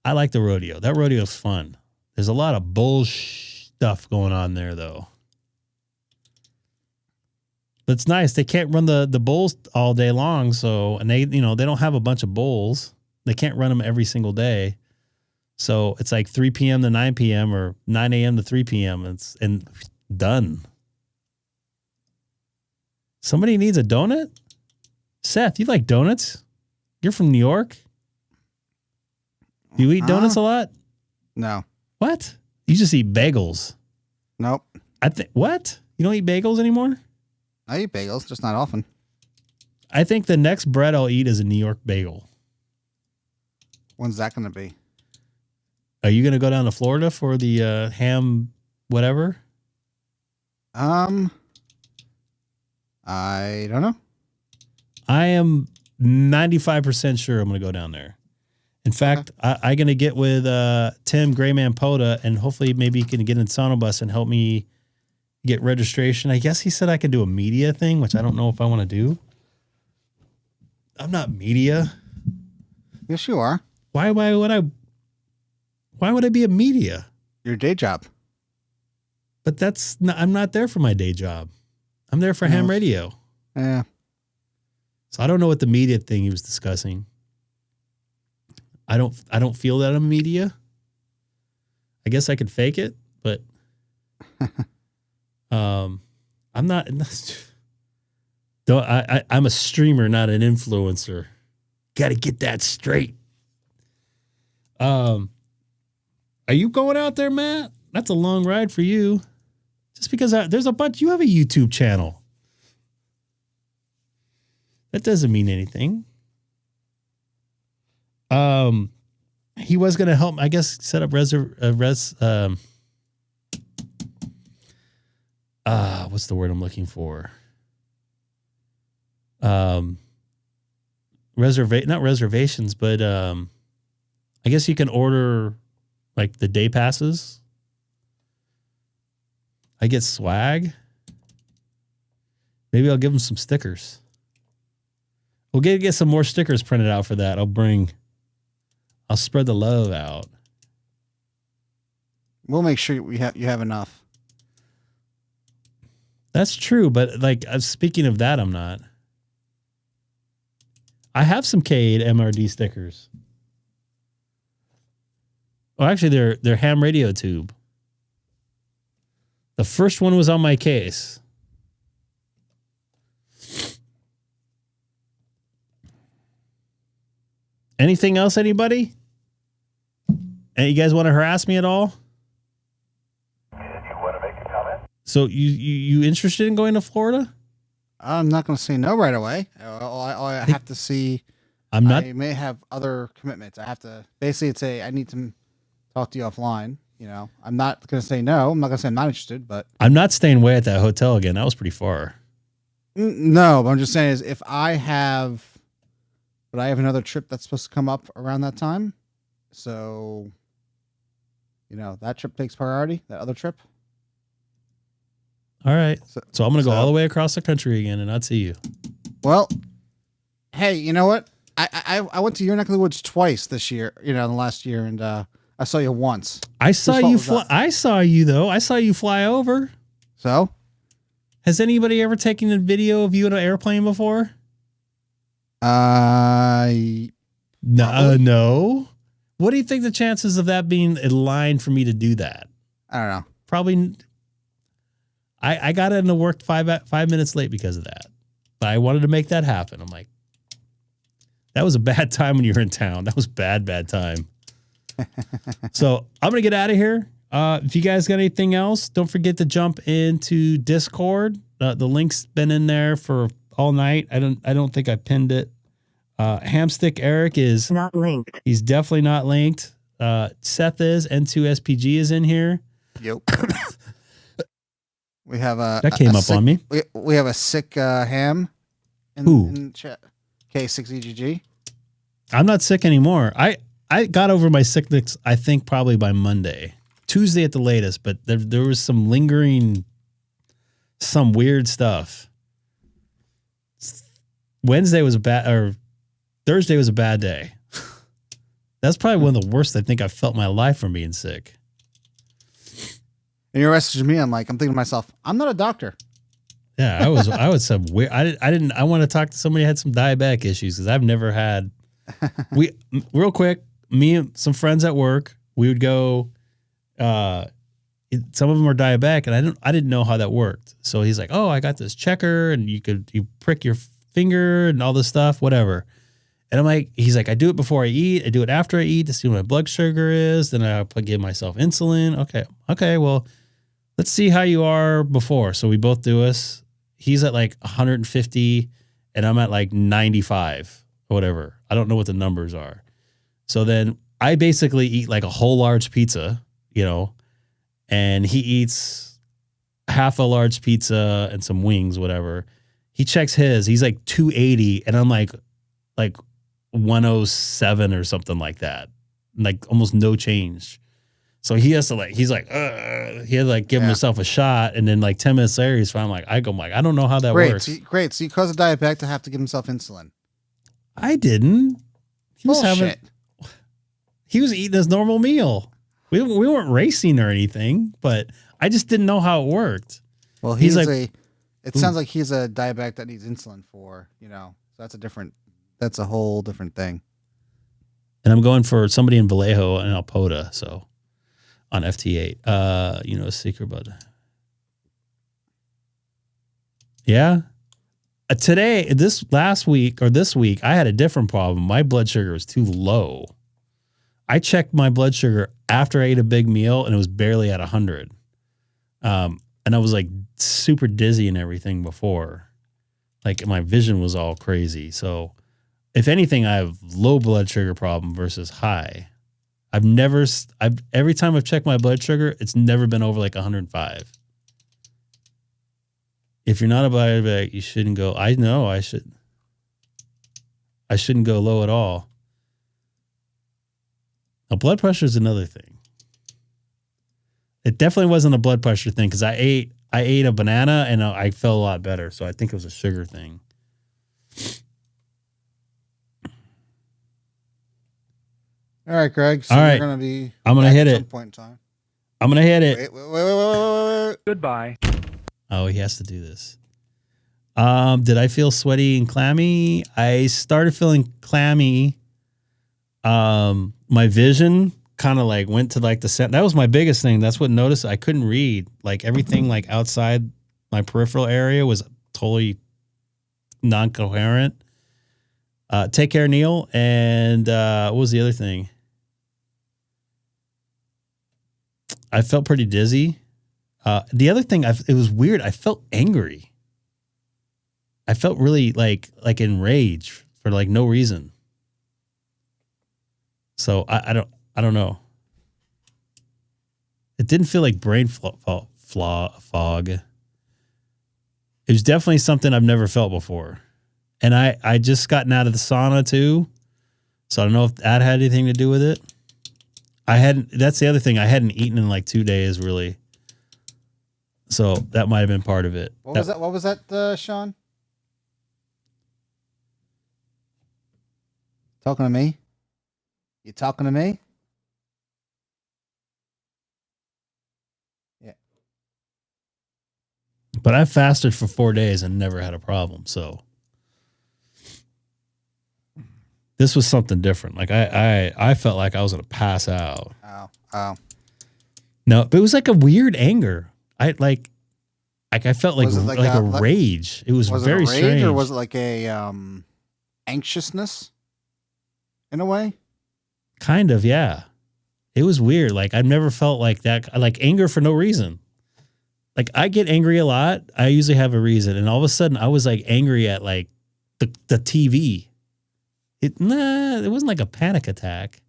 I like the rodeo. That rodeo's fun. There's a lot of bullshit stuff going on there, though. But it's nice. They can't run the bulls all day long, and they don't have a bunch of bulls. They can't run them every single day. So it's like 3 p.m. to 9 p.m. or 9 a.m. to 3 p.m. And done. Somebody needs a donut? Seth, you like donuts? You're from New York? Do you eat donuts a lot? No. What? You just eat bagels. Nope. What? You don't eat bagels anymore? I eat bagels, just not often. I think the next bread I'll eat is a New York bagel. When's that going to be? Are you going to go down to Florida for the ham whatever? I don't know. I am 95% sure I'm going to go down there. In fact, I'm going to get with Tim Grayman Poda, and hopefully maybe he can get in Sonobus and help me get registration. I guess he said I could do a media thing, which I don't know if I want to do. I'm not media. Yes, you are. Why would I be a media? Your day job. But I'm not there for my day job. I'm there for ham radio. Yeah. So I don't know what the media thing he was discussing. I don't feel that I'm media. I guess I could fake it, but I'm not. I'm a streamer, not an influencer. Got to get that straight. Are you going out there, Matt? That's a long ride for you. Just because there's a bunch. You have a YouTube channel. That doesn't mean anything. He was going to help, I guess, set up what's the word I'm looking for? Not reservations, but I guess you can order like the day passes. I get swag. Maybe I'll give him some stickers. We'll get some more stickers printed out for that. I'll spread the love out. We'll make sure you have enough. That's true, but like speaking of that, I'm not. I have some K8 MRD stickers. Oh, actually, they're ham radio tube. The first one was on my case. Anything else, anybody? And you guys want to harass me at all? You want to make a comment? So you interested in going to Florida? I'm not going to say no right away. I have to see. I'm not. I may have other commitments. I have to basically say I need to talk to you offline. You know, I'm not going to say no. I'm not going to say I'm not interested, but I'm not staying away at that hotel again. That was pretty far. No, but I'm just saying is if I have, but I have another trip that's supposed to come up around that time. So, you know, that trip takes priority, that other trip. All right. So I'm going to go all the way across the country again and not see you. Well, hey, you know what? I went to your neck of the woods twice this year, you know, in the last year, and I saw you once. I saw you fly. I saw you, though. I saw you fly over. So? Has anybody ever taken a video of you in an airplane before? No. What do you think the chances of that being in line for me to do that? I don't know. Probably. I got into work 5 minutes late because of that. But I wanted to make that happen. I'm like, that was a bad time when you were in town. That was bad time. So I'm going to get out of here. If you guys got anything else, don't forget to jump into Discord. The link's been in there for all night. I don't think I pinned it. Hamstick Eric is not linked. He's definitely not linked. Seth is. N2SPG is in here. Yep. We have that came up on me. We have a sick ham in chat. K6EGG. I'm not sick anymore. I got over my sickness, I think, probably by Monday. Tuesday at the latest, but there was some lingering, some weird stuff. Wednesday was Thursday was a bad day. That's probably one of the worst I think I've felt in my life from being sick. And you're messaging me. I'm thinking to myself, I'm not a doctor. Yeah, I was some weird. I want to talk to somebody who had some diabetic issues because I've never had. Real quick, me and some friends at work, we would go some of them are diabetic, and I didn't know how that worked. So he's like, oh, I got this checker, and you prick your finger and all this stuff, whatever. And I'm like, he's like, I do it before I eat. I do it after I eat to see what my blood sugar is. Then I give myself insulin. Okay. Well, let's see how you are before. So we both do this. He's at like 150 and I'm at like 95 or whatever. I don't know what the numbers are. So then I basically eat like a whole large pizza, and he eats half a large pizza and some wings, whatever. He checks his, he's like 280 and I'm like 107 or something like that. Like almost no change. So he has to he had to give himself a shot, and then like 10 minutes later he's fine. I don't know how that works. Great. So you caused a diabetic to have to give himself insulin. I didn't. He was eating his normal meal. We weren't racing or anything, but I just didn't know how it worked. Well, it sounds like he's a diabetic that needs insulin for, so that's a whole different thing. And I'm going for somebody in Vallejo and Alpoda, so on FT8. A secret bud. Yeah. This week, I had a different problem. My blood sugar was too low. I checked my blood sugar after I ate a big meal, and it was barely at 100. And I was like super dizzy and everything before. Like my vision was all crazy. So if anything, I have low blood sugar problem versus high. Every time I've checked my blood sugar, it's never been over like 105. If you're not a diabetic, you shouldn't go. I know I shouldn't go low at all. Now, blood pressure is another thing. It definitely wasn't a blood pressure thing because I ate a banana and I felt a lot better. So I think it was a sugar thing. All right, Greg. So all right. I'm going to hit it. At some point in time. I'm going to hit it. Wait. Goodbye. Oh, he has to do this. Did I feel sweaty and clammy? I started feeling clammy. My vision kind of like went to like the center. That was my biggest thing. That's what noticed. I couldn't read. Like everything like outside my peripheral area was totally non-coherent. Take care, Neil. And what was the other thing? I felt pretty dizzy. The other thing, it was weird. I felt angry. I felt really like enraged for like no reason. So I don't know. It didn't feel like brain fog. It was definitely something I've never felt before. And I just gotten out of the sauna too. So I don't know if that had anything to do with it. That's the other thing. I hadn't eaten in like 2 days really. So that might have been part of it. What was that, Sean? Talking to me? You talking to me? Yeah. But I fasted for 4 days and never had a problem. So this was something different. Like I felt like I was going to pass out. Oh. No, but it was like a weird anger. I felt like a rage. It was very it a rage strange. Or was it like a anxiousness in a way? Kind of, yeah. It was weird. Like I've never felt like that, like anger for no reason. Like I get angry a lot. I usually have a reason. And all of a sudden I was like angry at like the TV. It wasn't like a panic attack.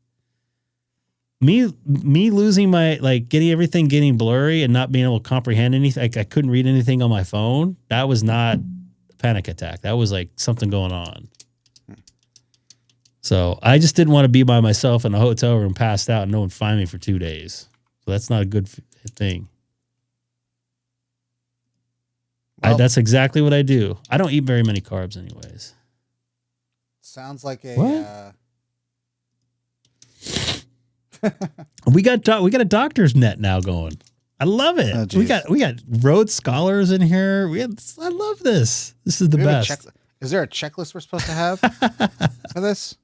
Me losing my, like getting blurry and not being able to comprehend anything. Like I couldn't read anything on my phone. That was not a panic attack. That was like something going on. So I just didn't want to be by myself in a hotel room, passed out, and no one find me for 2 days. So that's not a good thing. Well, that's exactly what I do. I don't eat very many carbs anyways. Sounds like a... What? We got a doctor's net now going. I love it. Oh, we got Rhodes Scholars in here. I love this. This is the best. Is there a checklist we're supposed to have for this?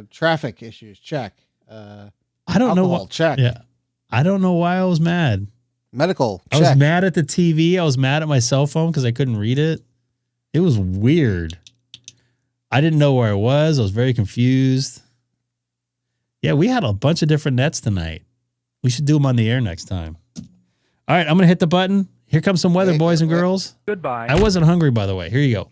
Traffic issues, check. I don't know what. Check. Yeah, I don't know why I was mad. Medical. I was check. mad at the TV. I was mad at my cell phone because I couldn't read it. It was weird. I didn't know where I was. I was very confused. Yeah, we had a bunch of different nets tonight. We should do them on the air next time. All right, I'm going to hit the button. Here comes some weather, boys and girls. Goodbye. I wasn't hungry, by the way. Here you go.